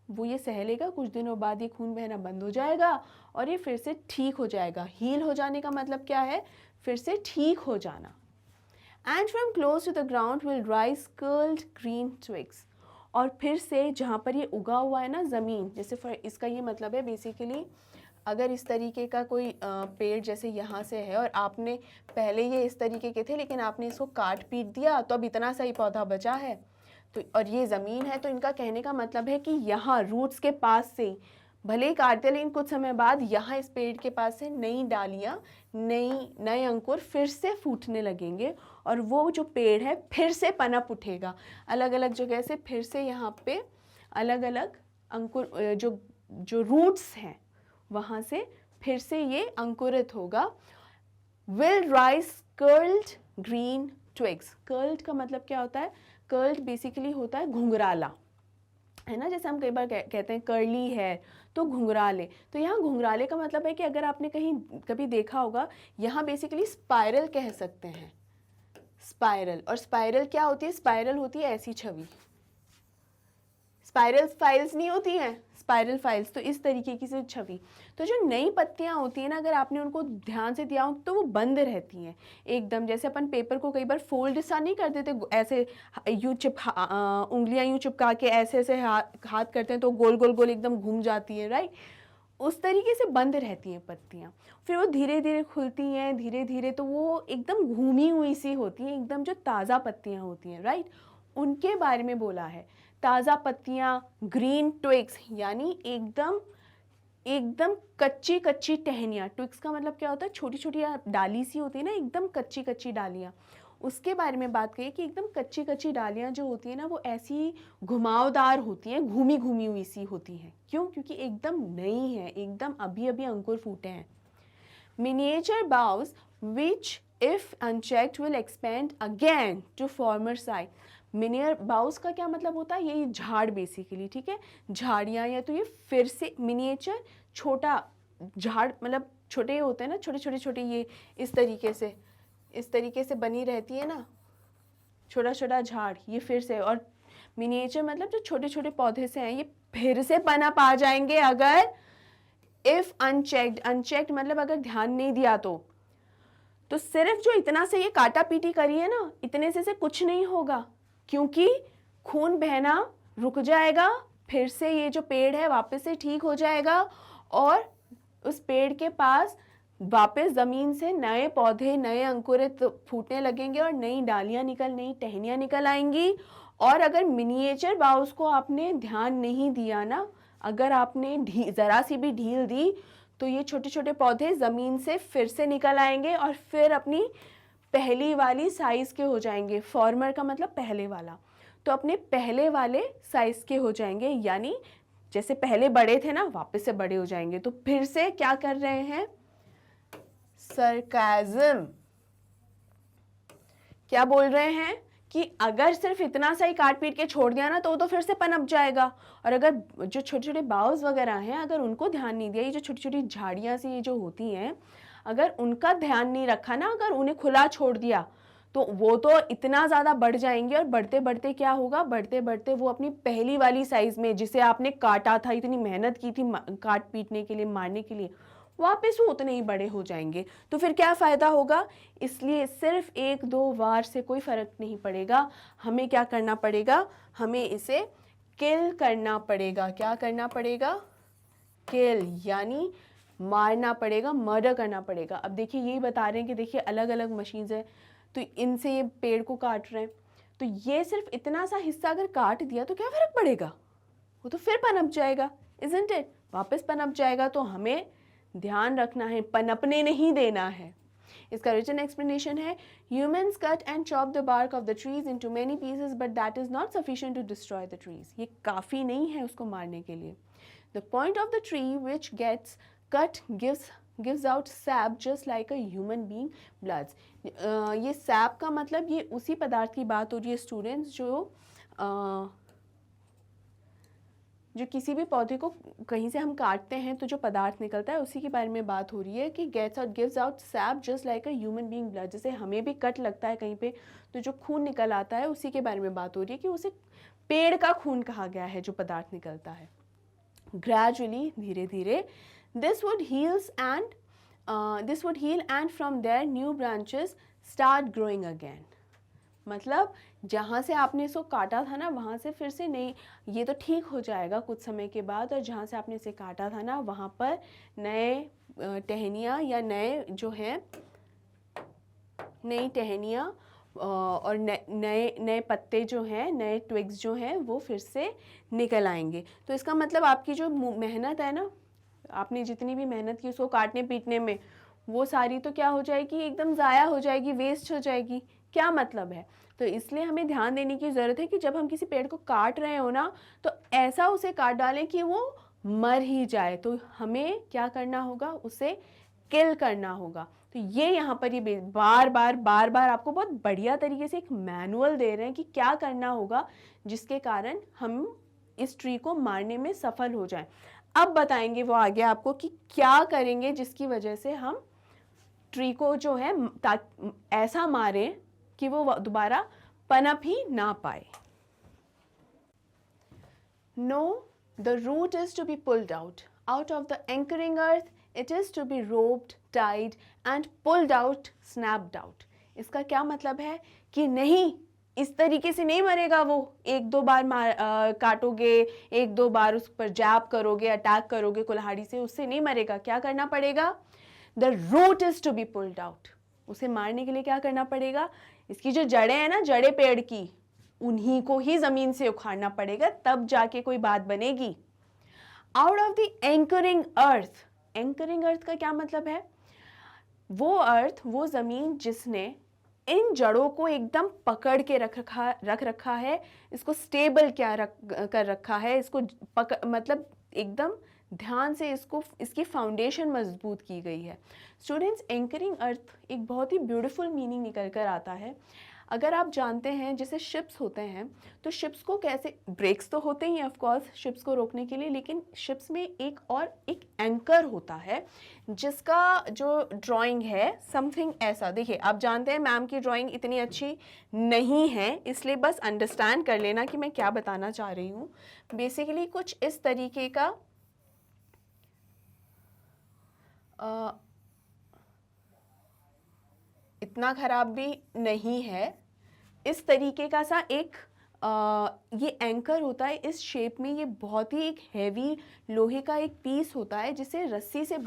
वो ये सह लेगा, कुछ दिनों बाद ये खून बहना बंद हो जाएगा और ये फिर से ठीक हो जाएगा। हील हो जाने का मतलब क्या है? फिर से ठीक हो जाना। And from close to the ground will rise curled green twigs. और फिर से जहाँ पर ये उगा हुआ है ना ज़मीन, जैसे इसका ये मतलब है बेसिकली, अगर इस तरीके का कोई पेड़ जैसे यहाँ से है और आपने पहले ये इस तरीके के थे, लेकिन आपने इसको काट पीट दिया तो अब इतना सा ही पौधा बचा है, तो और ये ज़मीन है, तो इनका कहने का मतलब है कि यहाँ रूट्स के पास से भले ही काटते, लेकिन कुछ समय बाद यहाँ इस पेड़ के पास से नई डालियाँ, नए अंकुर फिर से फूटने लगेंगे और वो जो पेड़ है फिर से पनप उठेगा, अलग अलग जगह से फिर से यहाँ पे अलग अलग अंकुर, जो रूट्स हैं वहाँ से फिर से ये अंकुरित होगा। Will rise curled green twigs. Curled का मतलब क्या होता है? कर्ल्ड बेसिकली होता है घुंघराला, है ना। जैसे हम कई बार कहते हैं कर्ली है तो घुंघराले, तो यहाँ घुंघराले का मतलब है कि अगर आपने कहीं कभी देखा होगा, यहाँ बेसिकली स्पाइरल कह सकते हैं, स्पाइरल। और स्पाइरल क्या होती है? स्पाइरल होती है ऐसी छवि, स्पाइरल फाइल्स नहीं होती हैं, स्पाइरल फाइल्स, तो इस तरीके की से छवि। तो जो नई पत्तियां होती हैं ना, अगर आपने उनको ध्यान से दिया हो तो वो बंद रहती हैं एकदम। जैसे अपन पेपर को कई बार फोल्ड सा नहीं कर देते, ऐसे यूँ उंगलियां यूँ चिपका के ऐसे ऐसे हाथ करते हैं तो गोल गोल गोल एकदम घूम जाती है, राइट। उस तरीके से बंद रहती हैं पत्तियां, फिर वो धीरे धीरे खुलती हैं, धीरे धीरे, तो वो एकदम घूमी हुई सी होती हैं, एकदम जो ताज़ा पत्तियां होती हैं, राइट, उनके बारे में बोला है। ताज़ा पत्तियां, ग्रीन ट्विग्स, यानी एकदम एकदम कच्ची कच्ची टहनियाँ। ट्विग्स का मतलब क्या होता है? छोटी छोटी डाली सी होती है ना, एकदम कच्ची कच्ची डालियाँ, उसके बारे में बात करिए कि एकदम कच्ची कच्ची डालियाँ जो होती है ना, वो ऐसी घुमावदार होती हैं, घूमी घूमी हुई सी होती हैं। क्यों? क्योंकि एकदम नई है, एकदम अभी अभी अंकुर फूटे हैं। Miniature boughs which if unchecked will expand again to former size. Miniature boughs का क्या मतलब होता है? ये झाड़ बेसिकली, ठीक है, झाड़ियाँ, या तो ये फिर से मिनिएचर, छोटा झाड़, मतलब छोटे होते हैं ना, छोटे छोटे छोटे, ये इस तरीके से बनी रहती है ना, छोटा छोटा झाड़, ये फिर से। और मिनिएचर मतलब जो छोटे छोटे पौधे से हैं, ये फिर से पनप आ जाएंगे अगर इफ अनचेक्ड, अनचेक्ड मतलब अगर ध्यान नहीं दिया तो तो सिर्फ जो इतना से ये काटा पीटी करी है ना, इतने से कुछ नहीं होगा, क्योंकि खून बहना रुक जाएगा, फिर से ये जो पेड़ है वापस से ठीक हो जाएगा और उस पेड़ के पास वापस ज़मीन से नए पौधे, नए अंकुरित फूटने लगेंगे और नई डालियां निकल, नई टहनियाँ निकल आएंगी। और अगर मिनिएचर बाउस को आपने ध्यान नहीं दिया ना, अगर आपने ज़रा सी भी ढील दी, तो ये छोटे छोटे पौधे ज़मीन से फिर से निकल आएंगे और फिर अपनी पहली वाली साइज़ के हो जाएंगे। फॉर्मर का मतलब पहले वाला, तो अपने पहले वाले साइज़ के हो जाएंगे, यानी जैसे पहले बड़े थे ना, वापस से बड़े हो जाएंगे। तो फिर से क्या कर रहे हैं, सरकाज़म। क्या बोल रहे हैं कि अगर सिर्फ इतना सा ही काट पीट के छोड़ दिया ना, तो वो तो फिर से पनप जाएगा। और अगर जो छोटे छोटे बाउस वगैरह हैं, अगर उनको ध्यान नहीं दिया, ये जो छोटी छोटी झाड़ियाँ सी जो होती हैं, अगर उनका ध्यान नहीं रखा ना, अगर उन्हें खुला छोड़ दिया, तो वो तो इतना ज़्यादा बढ़ जाएंगे। और बढ़ते बढ़ते क्या होगा, बढ़ते बढ़ते वो अपनी पहली वाली साइज़ में, जिसे आपने काटा था, इतनी मेहनत की थी काट पीटने के लिए, मारने के लिए, वापस वो उतने ही बड़े हो जाएंगे। तो फिर क्या फ़ायदा होगा। इसलिए सिर्फ 1-2 बार से कोई फ़र्क नहीं पड़ेगा, हमें क्या करना पड़ेगा, हमें इसे किल करना पड़ेगा। क्या करना पड़ेगा, किल, यानी मारना पड़ेगा, मर्डर करना पड़ेगा। अब देखिए यही बता रहे हैं कि देखिए अलग अलग मशीन्स हैं, तो इनसे ये पेड़ को काट रहे हैं, तो ये सिर्फ इतना सा हिस्सा अगर काट दिया तो क्या फ़र्क पड़ेगा, वो तो फिर पनप जाएगा, इज़न्ट इट, वापस पनप जाएगा। तो हमें ध्यान रखना है, पनपने नहीं देना है। इसका रिटन एक्सप्लेनेशन है, humans cut and chop the bark of the trees into many pieces but that is not sufficient to destroy the trees. ये काफ़ी नहीं है उसको मारने के लिए। The point of the tree which gets cut gives out sap just like a human being bloods। ये sap का मतलब ये उसी पदार्थ की बात हो रही है स्टूडेंट्स, जो किसी भी पौधे को कहीं से हम काटते हैं तो जो पदार्थ निकलता है उसी के बारे में बात हो रही है कि gives out sap just like a human being blood। जैसे हमें भी कट लगता है कहीं पे तो जो खून निकल आता है, उसी के बारे में बात हो रही है कि उसे पेड़ का खून कहा गया है जो पदार्थ निकलता है। ग्रेजुअली, धीरे धीरे, this would heal and from there new branches start growing again। मतलब जहाँ से आपने इसको काटा था ना, वहाँ से फिर से नई, ये तो ठीक हो जाएगा कुछ समय के बाद, और जहाँ से आपने इसे काटा था ना, वहाँ पर नए टहनियाँ या नए जो हैं, नई टहनियाँ और नए पत्ते जो हैं, नए ट्विग्स जो हैं, वो फिर से निकल आएंगे। तो इसका मतलब आपकी जो मेहनत है ना, आपने जितनी भी मेहनत की उसको काटने पीटने में, वो सारी तो क्या हो जाएगी, एकदम ज़ाया हो जाएगी, वेस्ट हो जाएगी। क्या मतलब है। तो इसलिए हमें ध्यान देने की ज़रूरत है कि जब हम किसी पेड़ को काट रहे हो ना, तो ऐसा उसे काट डालें कि वो मर ही जाए। तो हमें क्या करना होगा, उसे किल करना होगा। तो ये यहाँ पर ये बार बार आपको बहुत बढ़िया तरीके से एक मैनुअल दे रहे हैं कि क्या करना होगा जिसके कारण हम इस ट्री को मारने में सफल हो जाएं। अब बताएंगे वो आगे आपको कि क्या करेंगे जिसकी वजह से हम ट्री को जो है ऐसा मारें कि वो दोबारा पनप ही ना पाए। No, the root is to be pulled out of the anchoring earth. It is to be roped, tied and pulled out, snapped out। इसका क्या मतलब है कि नहीं, इस तरीके से नहीं मरेगा वो। 1-2 बार काटोगे, 1-2 बार उस पर जैब करोगे, अटैक करोगे कुल्हाड़ी से, उससे नहीं मरेगा। क्या करना पड़ेगा, the root is to be pulled out. उसे मारने के लिए क्या करना पड़ेगा, इसकी जो जड़ें हैं ना, जड़ें पेड़ की, उन्हीं को ही जमीन से उखाड़ना पड़ेगा, तब जाके कोई बात बनेगी। Out of the anchoring earth. Anchoring earth का क्या मतलब है, वो अर्थ, वो जमीन जिसने इन जड़ों को एकदम पकड़ के रख रखा है, इसको स्टेबल कर रखा है, इसको मतलब एकदम ध्यान से इसकी फाउंडेशन मजबूत की गई है। स्टूडेंट्स, एंकरिंग अर्थ एक बहुत ही ब्यूटीफुल मीनिंग निकल कर आता है। अगर आप जानते हैं जैसे शिप्स होते हैं, तो शिप्स को कैसे, ब्रेक्स तो होते ही हैं ऑफ कोर्स शिप्स को रोकने के लिए, लेकिन शिप्स में एक एंकर होता है जिसका जो ड्राइंग है समथिंग ऐसा। देखिए आप जानते हैं मैम की ड्राइंग इतनी अच्छी नहीं है, इसलिए बस अंडरस्टैंड कर लेना कि मैं क्या बताना चाह रही हूँ। बेसिकली कुछ इस तरीके का इतना खराब भी नहीं है। इस तरीके का सा एक ये एंकर होता है इस शेप में। ये बहुत ही एक हैवी लोहे का एक पीस होता है जिसे रस्सी से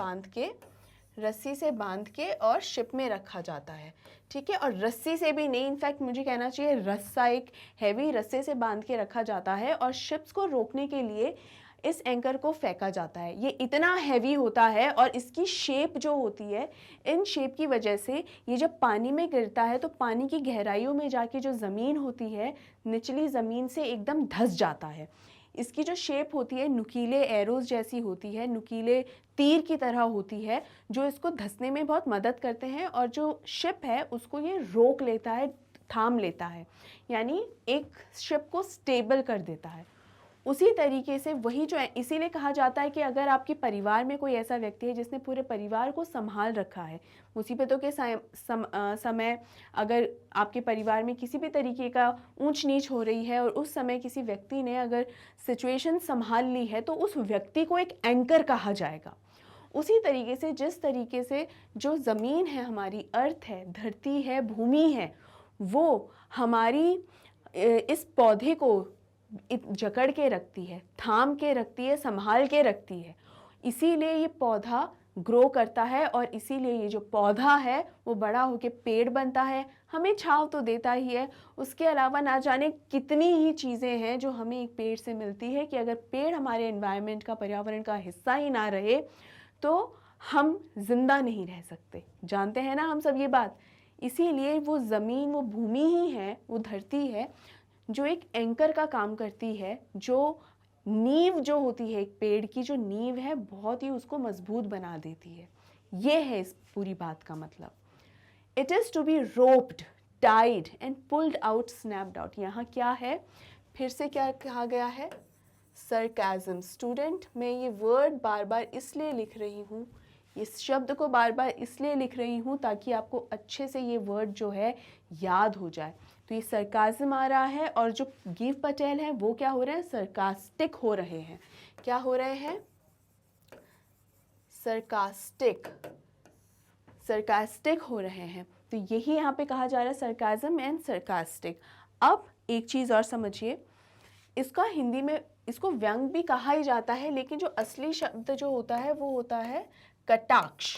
बांध के और शिप में रखा जाता है, ठीक है। और रस्सी से भी नहीं, इनफैक्ट मुझे कहना चाहिए रस्सा, एक हैवी रस्से से बांध के रखा जाता है और शिप्स को रोकने के लिए इस एंकर को फेंका जाता है। ये इतना हैवी होता है और इसकी शेप जो होती है, इन शेप की वजह से ये जब पानी में गिरता है तो पानी की गहराइयों में जाके जो ज़मीन होती है निचली ज़मीन से एकदम धंस जाता है। इसकी जो शेप होती है नुकीले एरोज़ जैसी होती है, नुकीले तीर की तरह होती है, जो इसको धंसने में बहुत मदद करते हैं और जो शिप है उसको ये रोक लेता है, थाम लेता है, यानी एक शिप को स्टेबल कर देता है। उसी तरीके से वही जो है, इसीलिए कहा जाता है कि अगर आपके परिवार में कोई ऐसा व्यक्ति है जिसने पूरे परिवार को संभाल रखा है, मुसीबतों के समय अगर आपके परिवार में किसी भी तरीके का ऊंच नीच हो रही है और उस समय किसी व्यक्ति ने अगर सिचुएशन संभाल ली है तो उस व्यक्ति को एक एंकर कहा जाएगा। उसी तरीके से जिस तरीके से जो ज़मीन है हमारी, अर्थ है, धरती है, भूमि है, वो हमारी इस पौधे को जकड़ के रखती है, थाम के रखती है, संभाल के रखती है। इसीलिए ये पौधा ग्रो करता है और इसीलिए ये जो पौधा है वो बड़ा होके पेड़ बनता है, हमें छांव तो देता ही है। उसके अलावा ना जाने कितनी ही चीज़ें हैं जो हमें एक पेड़ से मिलती है कि अगर पेड़ हमारे एनवायरनमेंट का, पर्यावरण का हिस्सा ही ना रहे तो हम जिंदा नहीं रह सकते। जानते हैं ना हम सब ये बात। इसीलिए वो ज़मीन, वो भूमि ही है, वो धरती है जो एक एंकर का काम करती है, जो नींव जो होती है एक पेड़ की, जो नींव है बहुत ही उसको मजबूत बना देती है। ये है इस पूरी बात का मतलब। It is to be roped, tied and pulled out, snapped out. यहाँ क्या है, फिर से क्या कहा गया है, सरकाज़म। स्टूडेंट, मैं ये वर्ड बार बार इसलिए लिख रही हूँ, इस शब्द को बार बार इसलिए लिख रही हूँ ताकि आपको अच्छे से ये वर्ड जो है याद हो जाए। तो ये सरकाज़म आ रहा है और जो गीव पटेल है वो क्या हो रहे हैं, सरकास्टिक हो रहे हैं। क्या हो रहे हैं, सरकास्टिक हो रहे हैं। तो यही यहाँ पे कहा जा रहा है, सरकाज़म एंड सरकास्टिक। अब एक चीज़ और समझिए, इसका हिंदी में इसको व्यंग भी कहा ही जाता है, लेकिन जो असली शब्द जो होता है वो होता है कटाक्ष।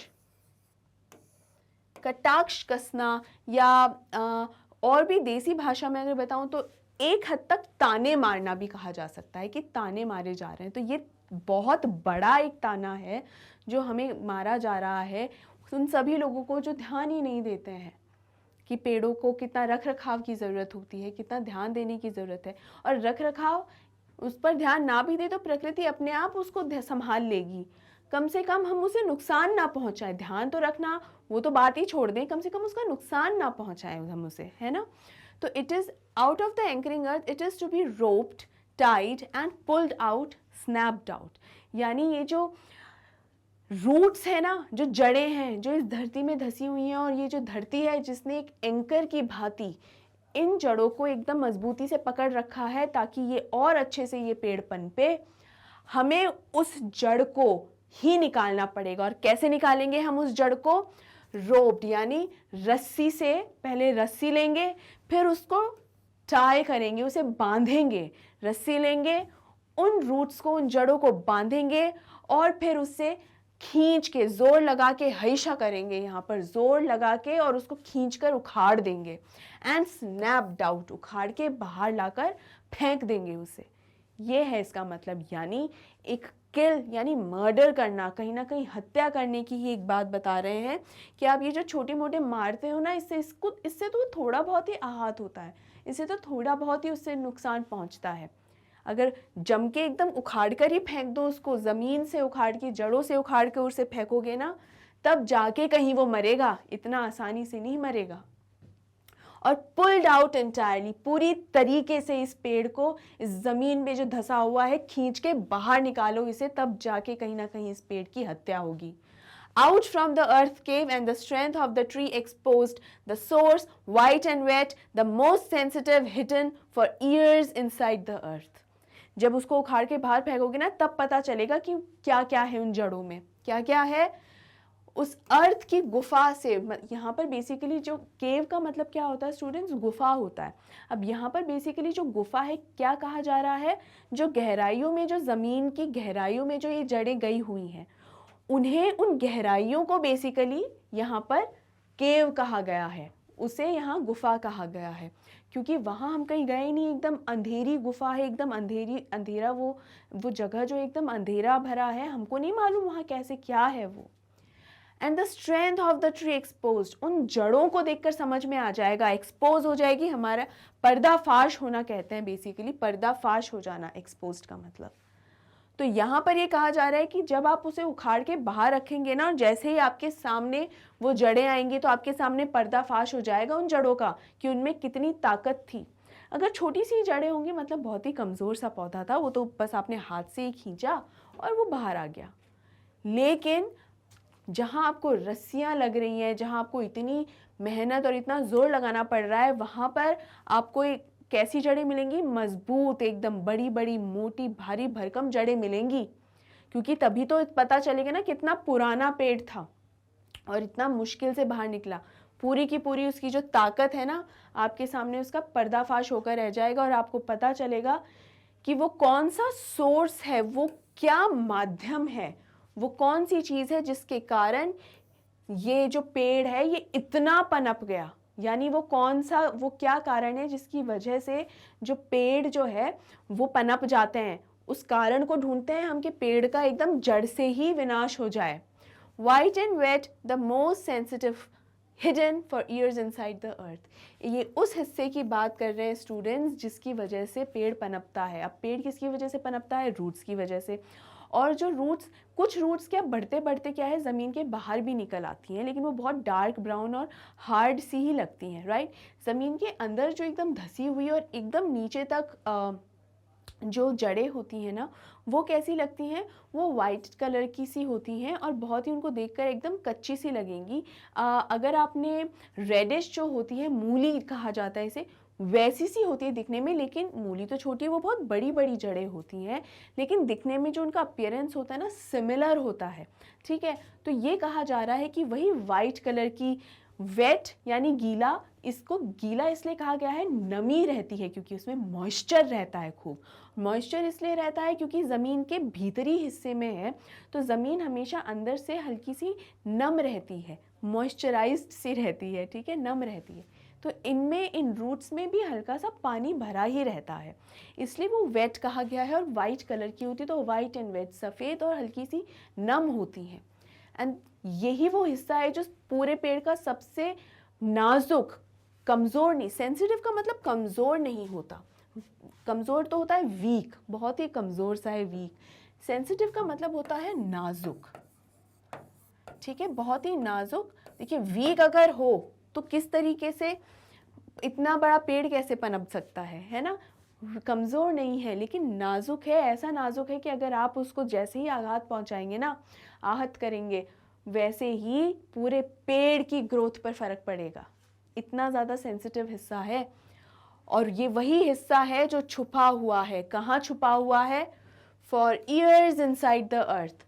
कटाक्ष कसना, या और भी देसी भाषा में अगर बताऊं तो एक हद तक ताने मारना भी कहा जा सकता है कि ताने मारे जा रहे हैं। तो ये बहुत बड़ा एक ताना है जो हमें मारा जा रहा है उन सभी लोगों को जो ध्यान ही नहीं देते हैं कि पेड़ों को कितना रख रखाव की ज़रूरत होती है, कितना ध्यान देने की ज़रूरत है। और रख रखाव उस पर ध्यान ना भी दे तो प्रकृति अपने आप उसको संभाल लेगी। कम से कम हम उसे नुकसान ना पहुंचाएं। ध्यान तो रखना, वो तो बात ही छोड़ दें, कम से कम उसका नुकसान ना पहुंचाएं हम उसे, है ना। तो it is out of the anchoring earth, it is to be roped, tied and pulled out, snapped out. यानी ये जो रूट्स है ना, जो जड़ें हैं जो इस धरती में धसी हुई हैं, और ये जो धरती है जिसने एक एंकर की भांति इन जड़ों को एकदम मजबूती से पकड़ रखा है ताकि ये और अच्छे से ये पेड़ पनपे, हमें उस जड़ को ही निकालना पड़ेगा। और कैसे निकालेंगे हम उस जड़ को, रोप्ड, यानी रस्सी से, पहले रस्सी लेंगे, फिर उसको टाई करेंगे, उसे बांधेंगे, रस्सी लेंगे, उन रूट्स को, उन जड़ों को बांधेंगे और फिर उससे खींच के, जोर लगा के, हईशा करेंगे, यहाँ पर जोर लगा के, और उसको खींच कर उखाड़ देंगे। एंड स्नैप्ड आउट, उखाड़ के बाहर लाकर फेंक देंगे उसे। ये है इसका मतलब। यानी एक किल यानी मर्डर करना, कहीं ना कहीं हत्या करने की ही एक बात बता रहे हैं कि आप ये जो छोटे मोटे मारते हो ना, इससे तो थोड़ा बहुत ही आहत होता है, इससे तो थोड़ा बहुत ही उससे नुकसान पहुंचता है। अगर जम के एकदम उखाड़ कर ही फेंक दो उसको, ज़मीन से उखाड़ के, जड़ों से उखाड़ के उसे फेंकोगे ना, तब जाके कहीं वो मरेगा, इतना आसानी से नहीं मरेगा। और पुल्ड आउट एंटायरली, पूरी तरीके से इस पेड़ को इस ज़मीन में जो धंसा हुआ है खींच के बाहर निकालो इसे, तब जाके कहीं ना कहीं इस पेड़ की हत्या होगी। Out from the earth came, and the strength of the tree exposed the source, white and wet, the most sensitive, hidden for years inside the earth. जब उसको उखाड़ के बाहर फेंकोगे ना, तब पता चलेगा कि क्या क्या है उन जड़ों में, क्या क्या है उस अर्थ की गुफा से, यहाँ पर बेसिकली जो केव का मतलब क्या होता है स्टूडेंट्स, गुफा होता है। अब यहाँ पर बेसिकली जो गुफा है क्या कहा जा रहा है, जो गहराइयों में, जो ज़मीन की गहराइयों में जो ये जड़ें गई हुई हैं, उन्हें, उन गहराइयों को बेसिकली यहाँ पर केव कहा गया है, उसे यहाँ गुफा कहा गया है, क्योंकि वहाँ हम कहीं गए नहीं, एकदम अंधेरी गुफा है, एकदम अंधेरा वो जगह जो एकदम अंधेरा भरा है, हमको नहीं मालूम वहाँ कैसे क्या है वो। And the strength of the tree expose, उन जड़ों को देखकर समझ में आ जाएगा, एक्सपोज हो जाएगी, हमारा पर्दाफाश होना कहते हैं बेसिकली, पर्दाफाश हो जाना एक्सपोज का मतलब। तो यहाँ पर ये कहा जा रहा है कि जब आप उसे उखाड़ के बाहर रखेंगे ना, जैसे ही आपके सामने वो जड़ें आएंगी तो आपके सामने पर्दाफाश हो जाएगा उन जड़ों का कि उनमें कितनी ताकत थी। अगर छोटी सी जड़ें होंगी, मतलब बहुत ही कमज़ोर सा पौधा था, वो तो बस आपने हाथ से ही खींचा और वो बाहर आ गया। लेकिन जहाँ आपको रस्सियाँ लग रही हैं, जहाँ आपको इतनी मेहनत और इतना ज़ोर लगाना पड़ रहा है, वहाँ पर आपको एक कैसी जड़ें मिलेंगी, मजबूत, एकदम बड़ी बड़ी मोटी भारी भरकम जड़ें मिलेंगी, क्योंकि तभी तो पता चलेगा ना कितना पुराना पेड़ था और इतना मुश्किल से बाहर निकला। पूरी की पूरी उसकी जो ताकत है ना, आपके सामने उसका पर्दाफाश होकर रह जाएगा और आपको पता चलेगा कि वो कौन सा सोर्स है, वो क्या माध्यम है, वो कौन सी चीज़ है जिसके कारण ये जो पेड़ है ये इतना पनप गया। यानी वो क्या कारण है जिसकी वजह से जो पेड़ जो है वो पनप जाते हैं, उस कारण को ढूंढते हैं हम कि पेड़ का एकदम जड़ से ही विनाश हो जाए। White and wet, the most sensitive, hidden for years inside the earth, ये उस हिस्से की बात कर रहे हैं स्टूडेंट्स जिसकी वजह से पेड़ पनपता है। अब पेड़ किसकी वजह से पनपता है, रूट्स की वजह से। और जो रूट्स, कुछ रूट्स क्या बढ़ते बढ़ते क्या है ज़मीन के बाहर भी निकल आती हैं, लेकिन वो बहुत डार्क ब्राउन और हार्ड सी ही लगती हैं, राइट। ज़मीन के अंदर जो एकदम धसी हुई और एकदम नीचे तक जो जड़ें होती हैं ना, वो कैसी लगती हैं, वो वाइट कलर की सी होती हैं और बहुत ही उनको देखकर एकदम कच्ची सी लगेंगी। अगर आपने रेडिश जो होती है, मूली कहा जाता है इसे, वैसी सी होती है दिखने में, लेकिन मूली तो छोटी है, वो बहुत बड़ी बड़ी जड़ें होती हैं, लेकिन दिखने में जो उनका अपीयरेंस होता है ना, सिमिलर होता है, ठीक है। तो ये कहा जा रहा है कि वही वाइट कलर की, वेट यानी गीला, इसको गीला इसलिए कहा गया है, नमी रहती है क्योंकि उसमें मॉइस्चर रहता है खूब। मॉइस्चर इसलिए रहता है क्योंकि ज़मीन के भीतरी हिस्से में है, तो ज़मीन हमेशा अंदर से हल्की सी नम रहती है, मॉइस्चराइज्ड सी रहती है, ठीक है, नम रहती है। तो इनमें, इन रूट्स में भी हल्का सा पानी भरा ही रहता है, इसलिए वो वेट कहा गया है। और वाइट कलर की होती है, तो वाइट एंड वेट, सफ़ेद और हल्की सी नम होती हैं। एंड यही वो हिस्सा है जो पूरे पेड़ का सबसे नाजुक, कमज़ोर नहीं, सेंसिटिव का मतलब कमज़ोर नहीं होता, कमज़ोर तो होता है वीक, बहुत ही कमज़ोर सा है वीक। सेंसिटिव का मतलब होता है नाजुक, ठीक है, बहुत ही नाजुक। देखिए वीक अगर हो तो किस तरीके से इतना बड़ा पेड़ कैसे पनप सकता है ना। कमज़ोर नहीं है लेकिन नाजुक है, ऐसा नाजुक है कि अगर आप उसको जैसे ही आघात पहुंचाएंगे ना, आहत करेंगे, वैसे ही पूरे पेड़ की ग्रोथ पर फ़र्क पड़ेगा। इतना ज़्यादा सेंसिटिव हिस्सा है। और ये वही हिस्सा है जो छुपा हुआ है। कहाँ छुपा हुआ है? फॉर ईयर्स इनसाइड द अर्थ,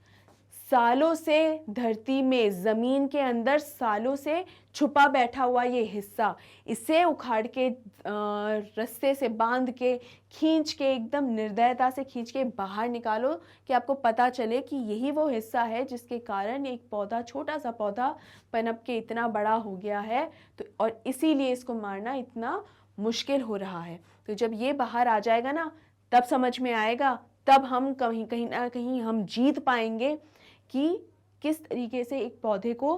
सालों से धरती में, ज़मीन के अंदर सालों से छुपा बैठा हुआ ये हिस्सा, इसे उखाड़ के रस्से से बांध के, खींच के, एकदम निर्दयता से खींच के बाहर निकालो कि आपको पता चले कि यही वो हिस्सा है जिसके कारण एक पौधा, छोटा सा पौधा पनप के इतना बड़ा हो गया है। तो और इसीलिए इसको मारना इतना मुश्किल हो रहा है। तो जब ये बाहर आ जाएगा ना, तब समझ में आएगा, तब हम कहीं ना कहीं हम जीत पाएंगे कि किस तरीके से एक पौधे को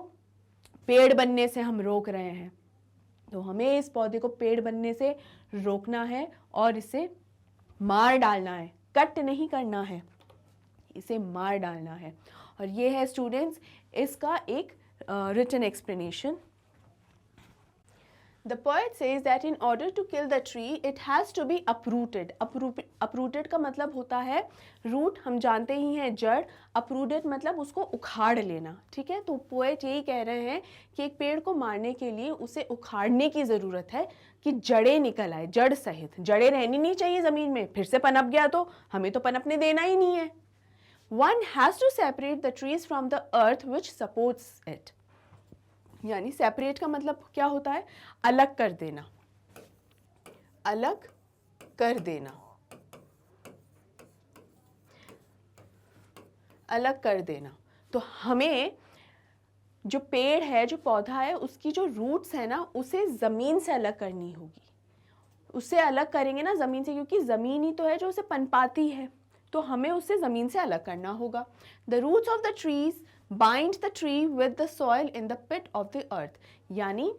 पेड़ बनने से हम रोक रहे हैं। तो हमें इस पौधे को पेड़ बनने से रोकना है और इसे मार डालना है, कट नहीं करना है, इसे मार डालना है। और ये है स्टूडेंट्स इसका एक written explanation. The poet says that in order to kill the tree, it has to be uprooted. Uprooted का मतलब होता है root, हम जानते ही हैं जड़। uprooted मतलब उसको उखाड़ लेना, ठीक है। तो पोएट यही कह रहे हैं कि एक पेड़ को मारने के लिए उसे उखाड़ने की ज़रूरत है कि जड़ें निकल आए, जड़ सहित। जड़ें रहनी नहीं चाहिए ज़मीन में, फिर से पनप गया तो हमें तो पनपने देना ही नहीं है। One has to separate the trees from the earth which supports it. यानी सेपरेट का मतलब क्या होता है? अलग कर देना, अलग कर देना, अलग कर देना। तो हमें जो पेड़ है, जो पौधा है, उसकी जो रूट्स है ना, उसे ज़मीन से अलग करनी होगी। उससे अलग करेंगे ना ज़मीन से, क्योंकि ज़मीन ही तो है जो उसे पनपाती है, तो हमें उससे ज़मीन से अलग करना होगा। The roots of the trees bind the tree with the soil in the pit of the earth. यानी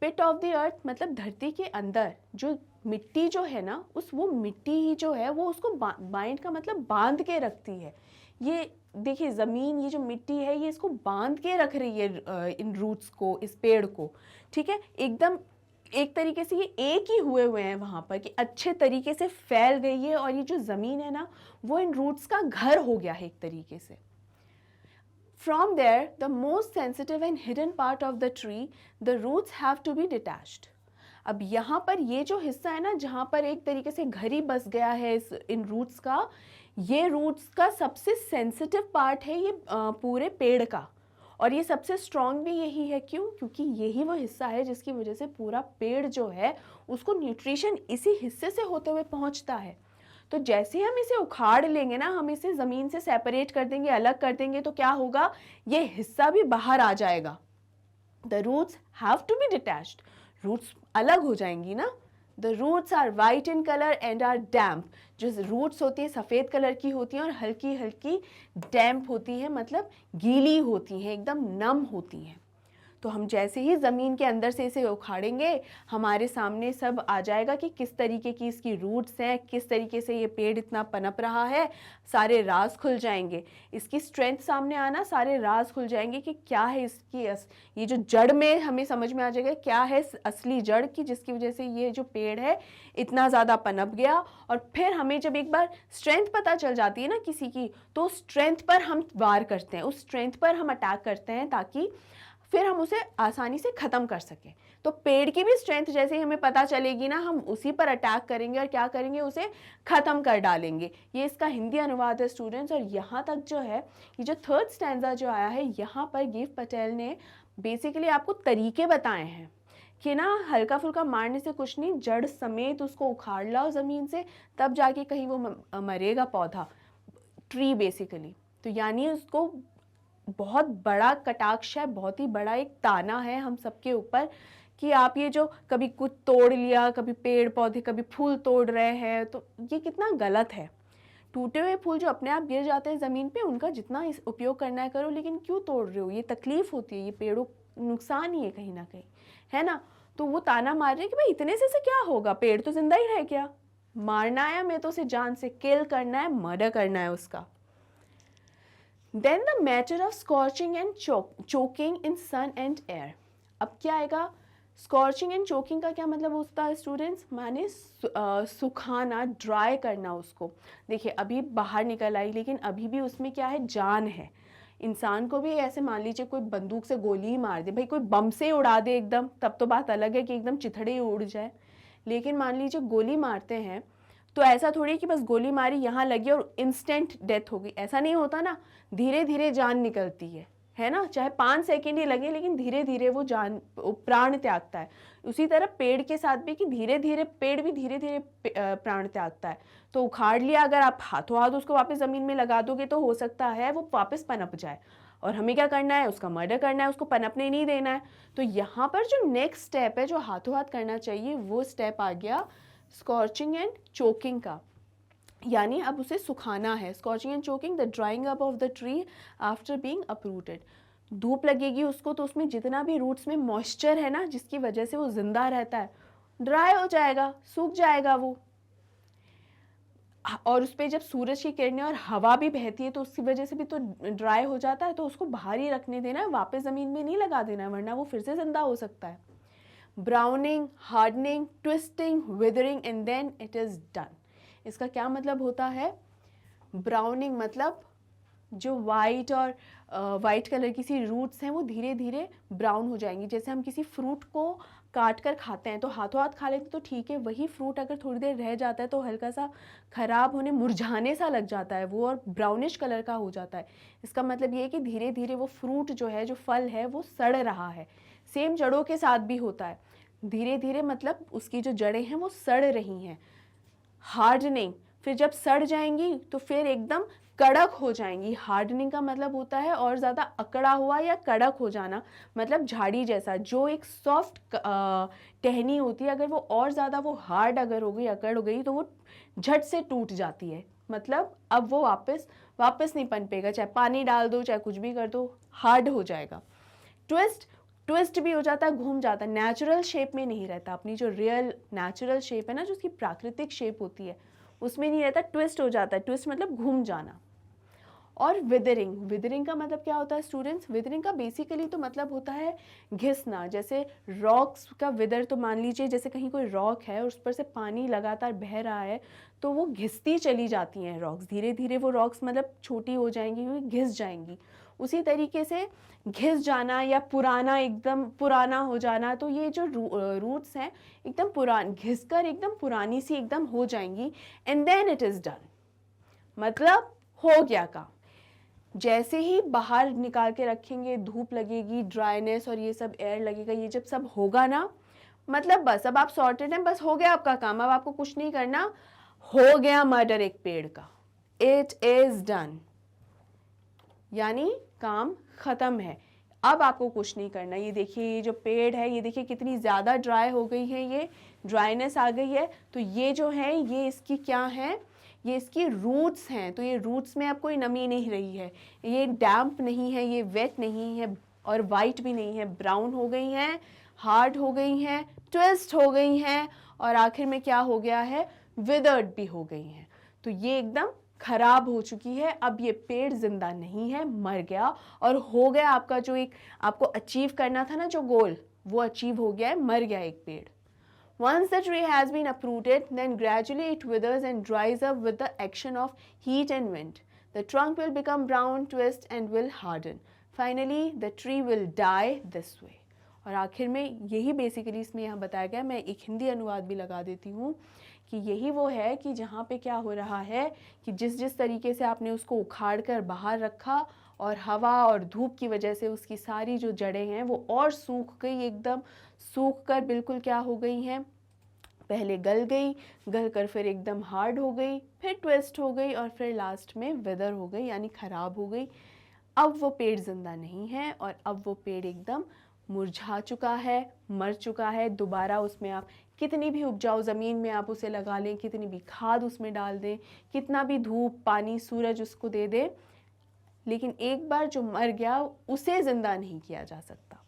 पिट ऑफ द अर्थ मतलब धरती के अंदर जो मिट्टी जो है ना, वो मिट्टी ही जो है वो उसको बाइंड का मतलब बांध के रखती है। ये देखिए ज़मीन, ये जो मिट्टी है ये इसको बांध के रख रही है इन रूट्स को, इस पेड़ को, ठीक है। एकदम एक तरीके से ये एक ही हुए हैं वहाँ पर कि अच्छे तरीके से फैल गई है, और ये जो ज़मीन है ना वो इन रूट्स का घर हो गया है एक तरीके से। From there, the most sensitive and hidden part of the tree, the roots have to be detached. अब यहाँ पर ये जो हिस्सा है ना, जहाँ पर एक तरीके से घर ही बस गया है इन रूट्स का, ये रूट्स का सबसे सेंसिटिव पार्ट है ये पूरे पेड़ का, और ये सबसे स्ट्रॉन्ग भी यही है। क्यों? क्योंकि यही वो हिस्सा है जिसकी वजह से पूरा पेड़ जो है उसको न्यूट्रिशन इसी हिस्से से होते हुए पहुँचता है। तो जैसे हम इसे उखाड़ लेंगे ना, हम इसे ज़मीन से सेपरेट कर देंगे, अलग कर देंगे, तो क्या होगा? ये हिस्सा भी बाहर आ जाएगा। The roots have to be detached, roots अलग हो जाएंगी ना। The roots are white in colour and are damp. जो रूट्स होती है सफ़ेद कलर की होती हैं और हल्की हल्की डैम्प होती है, मतलब गीली होती हैं, एकदम नम होती हैं। तो हम जैसे ही ज़मीन के अंदर से इसे उखाड़ेंगे, हमारे सामने सब आ जाएगा कि किस तरीके की इसकी रूट्स हैं, किस तरीके से ये पेड़ इतना पनप रहा है, सारे राज खुल जाएंगे। इसकी स्ट्रेंथ सामने आना, सारे राज खुल जाएंगे कि क्या है इसकी ये जो जड़ में हमें समझ में आ जाएगा क्या है असली जड़ की, जिसकी वजह से ये जो पेड़ है इतना ज़्यादा पनप गया। और फिर हमें जब एक बार स्ट्रेंथ पता चल जाती है ना किसी की, तो स्ट्रेंथ पर हम वार करते हैं, उस स्ट्रेंथ पर हम अटैक करते हैं ताकि फिर हम उसे आसानी से ख़त्म कर सकें। तो पेड़ की भी स्ट्रेंथ जैसे ही हमें पता चलेगी ना, हम उसी पर अटैक करेंगे और क्या करेंगे? उसे ख़त्म कर डालेंगे। ये इसका हिंदी अनुवाद है स्टूडेंट्स। और यहाँ तक जो है, ये जो थर्ड स्टैंजा जो आया है, यहाँ पर गिव पटेल ने बेसिकली आपको तरीके बताए हैं कि ना हल्का फुल्का मारने से कुछ नहीं, जड़ समेत उसको उखाड़ लाओ ज़मीन से, तब जाके कहीं वो मरेगा पौधा, ट्री बेसिकली। तो यानी उसको बहुत बड़ा कटाक्ष है, बहुत ही बड़ा एक ताना है हम सबके ऊपर कि आप ये जो कभी कुछ तोड़ लिया, कभी पेड़ पौधे, कभी फूल तोड़ रहे हैं, तो ये कितना गलत है। टूटे हुए फूल जो अपने आप गिर जाते हैं ज़मीन पे, उनका जितना उपयोग करना है करो, लेकिन क्यों तोड़ रहे हो? ये तकलीफ़ होती है, ये पेड़ों नुकसान ही है कहीं ना कहीं, है ना। तो वो ताना मार रहे हैं कि भाई इतने से क्या होगा, पेड़ तो जिंदा ही है, क्या मारना है हमें? तो उसे जान से किल करना है, मर्डर करना है उसका। Then the matter of scorching and choking in sun and air. अब क्या आएगा? स्कॉर्चिंग एंड चोकिंग का क्या मतलब होता है स्टूडेंट्स? माने सुखाना, ड्राई करना उसको। देखिए अभी बाहर निकल आई, लेकिन अभी भी उसमें क्या है? जान है। इंसान को भी ऐसे मान लीजिए कोई बंदूक से गोली ही मार दे, भाई कोई बम से उड़ा दे एकदम, तब तो बात अलग है कि एकदम चिथड़े ही उड़ जाए। लेकिन मान लीजिए गोली मारते हैं तो ऐसा थोड़ी कि बस गोली मारी, यहाँ लगी और इंस्टेंट डेथ हो गई, ऐसा नहीं होता ना। धीरे धीरे जान निकलती है ना। चाहे 5 सेकेंड ही लगे, लेकिन धीरे धीरे वो प्राण त्यागता है। उसी तरह पेड़ के साथ भी कि धीरे धीरे पेड़ भी धीरे धीरे प्राण त्यागता है। तो उखाड़ लिया, अगर आप हाथों हाथ उसको वापस ज़मीन में लगा दोगे तो हो सकता है वो वापस पनप जाए, और हमें क्या करना है? उसका मर्डर करना है, उसको पनपने नहीं देना है। तो यहाँ पर जो नेक्स्ट स्टेप है जो हाथों हाथ करना चाहिए, वो स्टेप आ गया स्कॉर्चिंग एंड चोकिंग का। यानी अब उसे सुखाना है। Scorching and choking, the drawing up of the tree after being uprooted. धूप लगेगी उसको तो उसमें जितना भी रूट्स में मॉइस्चर है ना, जिसकी वजह से वो जिंदा रहता है, ड्राई हो जाएगा, सूख जाएगा वो। और उस पर जब सूरज की किरणें और हवा भी बहती है तो उसकी वजह से भी तो ड्राई हो जाता है। तो उसको बाहर ही रखने देना है, वापस ज़मीन में नहीं लगा देना है, वरना वो फिर से जिंदा हो सकता है। Browning, hardening, twisting, withering and then it is done. इसका क्या मतलब होता है? ब्राउनिंग मतलब जो वाइट और वाइट कलर की सी रूट्स हैं वो धीरे धीरे ब्राउन हो जाएंगी। जैसे हम किसी फ्रूट को काट कर खाते हैं तो हाथों हाथ खा लेते तो ठीक है, वही फ्रूट अगर थोड़ी देर रह जाता है तो हल्का सा ख़राब होने, मुरझाने सा लग जाता है वो और ब्राउनिश कलर का हो जाता है। इसका मतलब ये है कि धीरे धीरे वो फ्रूट जो है, जो फल है, वो सड़ रहा है। सेम जड़ों के साथ भी होता है, धीरे धीरे मतलब उसकी जो जड़ें हैं वो सड़ रही हैं, हार्डनिंग। फिर जब सड़ जाएंगी तो फिर एकदम कड़क हो जाएंगी। हार्डनिंग का मतलब होता है और ज़्यादा अकड़ा हुआ या कड़क हो जाना, मतलब झाड़ी जैसा। जो एक सॉफ्ट टहनी होती है, अगर वो और ज़्यादा वो हार्ड अगर हो गई, अकड़ हो गई, तो वो झट से टूट जाती है। मतलब अब वो वापस नहीं पनपेगा, चाहे पानी डाल दो, चाहे कुछ भी कर दो, हार्ड हो जाएगा। ट्विस्ट भी हो जाता है, घूम जाता है, नेचुरल शेप में नहीं रहता। अपनी जो रियल नेचुरल शेप है ना, जो उसकी प्राकृतिक शेप होती है, उसमें नहीं रहता, ट्विस्ट हो जाता है। ट्विस्ट मतलब घूम जाना। और विदरिंग का मतलब क्या होता है स्टूडेंट्स? विदरिंग का बेसिकली तो मतलब होता है घिसना। जैसे रॉक्स का विदर, तो मान लीजिए जैसे कहीं कोई रॉक है और उस पर से पानी लगातार बह रहा है तो वो घिसती चली जाती हैं रॉक्स, धीरे धीरे वो रॉक्स मतलब छोटी हो जाएंगी, क्योंकि घिस जाएंगी। उसी तरीके से घिस जाना या पुराना, एकदम पुराना हो जाना, तो ये जो रूट्स हैं एकदम घिसकर एकदम पुरानी सी एकदम हो जाएंगी। And then it is done, मतलब हो गया काम। जैसे ही बाहर निकाल के रखेंगे, धूप लगेगी, ड्राइनेस और ये सब एयर लगेगा, ये जब सब होगा ना, मतलब बस अब आप सॉर्टेड हैं, बस हो गया आपका काम। अब आपको कुछ नहीं करना, हो गया मर्डर एक पेड़ का, इट इज डन, यानी काम खत्म है। अब आपको कुछ नहीं करना। ये देखिए, ये जो पेड़ है, ये देखिए कितनी ज़्यादा ड्राई हो गई है, ये ड्राइनेस आ गई है। तो ये जो है, ये इसकी क्या है, ये इसकी रूट्स हैं। तो ये रूट्स में अब कोई नमी नहीं रही है, ये डैम्प नहीं है, ये वेट नहीं है और वाइट भी नहीं है, ब्राउन हो गई हैं, हार्ड हो गई हैं, ट्विस्ट हो गई हैं और आखिर में क्या हो गया है, विदर्ड भी हो गई हैं। तो ये एकदम खराब हो चुकी है। अब ये पेड़ जिंदा नहीं है, मर गया और हो गया आपका जो एक आपको अचीव करना था ना, जो गोल, वो अचीव हो गया है, मर गया एक पेड़। Once the tree has been uprooted, then gradually it withers and dries up with the action of heat and wind. The trunk will become brown, twist and will harden. Finally, the tree will die this way. और आखिर में यही basically इसमें यहाँ बताया गया। मैं एक हिंदी अनुवाद भी लगा देती हूँ कि यही वो है कि जहाँ पे क्या हो रहा है कि जिस जिस तरीके से आपने उसको उखाड़ कर बाहर रखा और हवा और धूप की वजह से उसकी सारी जो जड़ें हैं वो और सूख गई, एकदम सूख कर बिल्कुल क्या हो गई हैं, पहले गल कर फिर एकदम हार्ड हो गई, फिर ट्विस्ट हो गई और फिर लास्ट में विदर हो गई, यानी ख़राब हो गई। अब वो पेड़ जिंदा नहीं है और अब वो पेड़ एकदम मुरझा चुका है, मर चुका है। दोबारा उसमें आप कितनी भी उपजाऊ ज़मीन में आप उसे लगा लें, कितनी भी खाद उसमें डाल दें, कितना भी धूप पानी सूरज उसको दे दे, लेकिन एक बार जो मर गया उसे ज़िंदा नहीं किया जा सकता।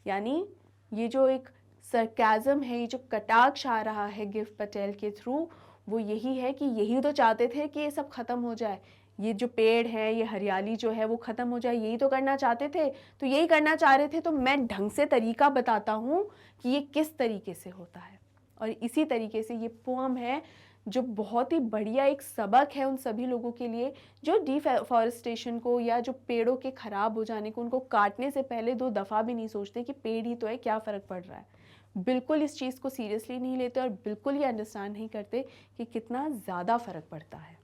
यानी ये जो एक सरकाज़म है, ये जो कटाक्ष आ रहा है गिफ्ट पटेल के थ्रू, वो यही है कि यही तो चाहते थे कि ये सब ख़त्म हो जाए, ये जो पेड़ है, ये हरियाली जो है वो ख़त्म हो जाए, यही तो करना चाहते थे। तो यही करना चाह रहे थे, तो मैं ढंग से तरीका बताता हूँ कि ये किस तरीके से होता है। और इसी तरीके से ये पोम है जो बहुत ही बढ़िया एक सबक है उन सभी लोगों के लिए जो डिफॉरेस्टेशन को या जो पेड़ों के ख़राब हो जाने को, उनको काटने से पहले 2 दफ़ा भी नहीं सोचते कि पेड़ ही तो है, क्या फ़र्क पड़ रहा है। बिल्कुल इस चीज़ को सीरियसली नहीं लेते और बिल्कुल ये अंडरस्टैंड नहीं करते कि कितना ज़्यादा फ़र्क पड़ता है।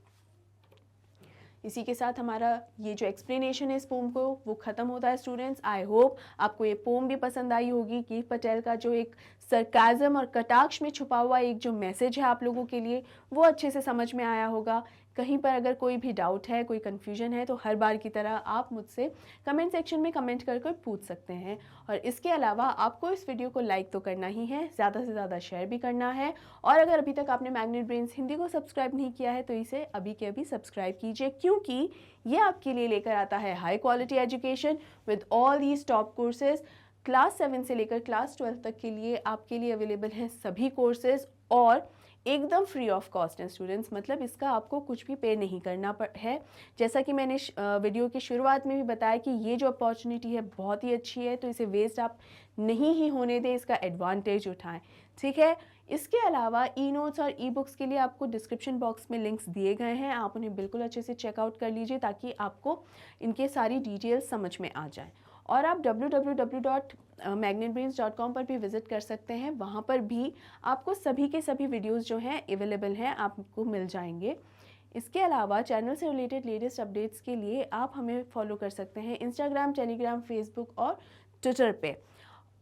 इसी के साथ हमारा ये जो एक्सप्लेनेशन है इस पोम को वो ख़त्म होता है स्टूडेंट्स। आई होप आपको ये पोम भी पसंद आई होगी। गिफ्ट पटेल का जो एक सरकाज़म और कटाक्ष में छुपा हुआ एक जो मैसेज है आप लोगों के लिए, वो अच्छे से समझ में आया होगा। कहीं पर अगर कोई भी डाउट है, कोई कन्फ्यूजन है, तो हर बार की तरह आप मुझसे कमेंट सेक्शन में कमेंट कर पूछ सकते हैं। और इसके अलावा आपको इस वीडियो को लाइक तो करना ही है, ज़्यादा से ज़्यादा शेयर भी करना है। और अगर अभी तक आपने मैग्नेट ब्रेन्स हिंदी को सब्सक्राइब नहीं किया है तो इसे अभी के अभी सब्सक्राइब कीजिए, क्योंकि ये आपके लिए लेकर आता है high quality education with all these top courses. Class 7 से लेकर क्लास 12 तक के लिए आपके लिए अवेलेबल हैं सभी कोर्सेज और एकदम फ्री ऑफ कॉस्ट हैं स्टूडेंट्स। मतलब इसका आपको कुछ भी पे नहीं करना है। जैसा कि मैंने वीडियो की शुरुआत में भी बताया कि ये जो अपॉर्चुनिटी है बहुत ही अच्छी है, तो इसे वेस्ट आप नहीं ही होने दें, इसका एडवांटेज उठाएं। ठीक है, इसके अलावा ई नोट्स और ई बुक्स के लिए आपको डिस्क्रिप्शन बॉक्स में लिंक्स दिए गए हैं, आप उन्हें बिल्कुल अच्छे से चेकआउट कर लीजिए ताकि आपको इनके सारी डिटेल्स समझ में आ जाए। और आप www.magnetbrains.com पर भी विज़िट कर सकते हैं, वहाँ पर भी आपको सभी के सभी वीडियोज़ जो हैं अवेलेबल हैं, आपको मिल जाएंगे। इसके अलावा चैनल से रिलेटेड लेटेस्ट अपडेट्स के लिए आप हमें फॉलो कर सकते हैं इंस्टाग्राम, टेलीग्राम, फेसबुक और ट्विटर पे।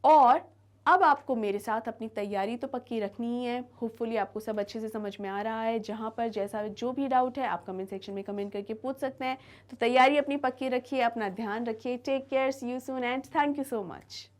और अब आपको मेरे साथ अपनी तैयारी तो पक्की रखनी ही है। होपफुली आपको सब अच्छे से समझ में आ रहा है। जहाँ पर जैसा जो भी डाउट है आप कमेंट सेक्शन में कमेंट करके पूछ सकते हैं। तो तैयारी अपनी पक्की रखिए, अपना ध्यान रखिए। Take care, see you soon and thank you so much.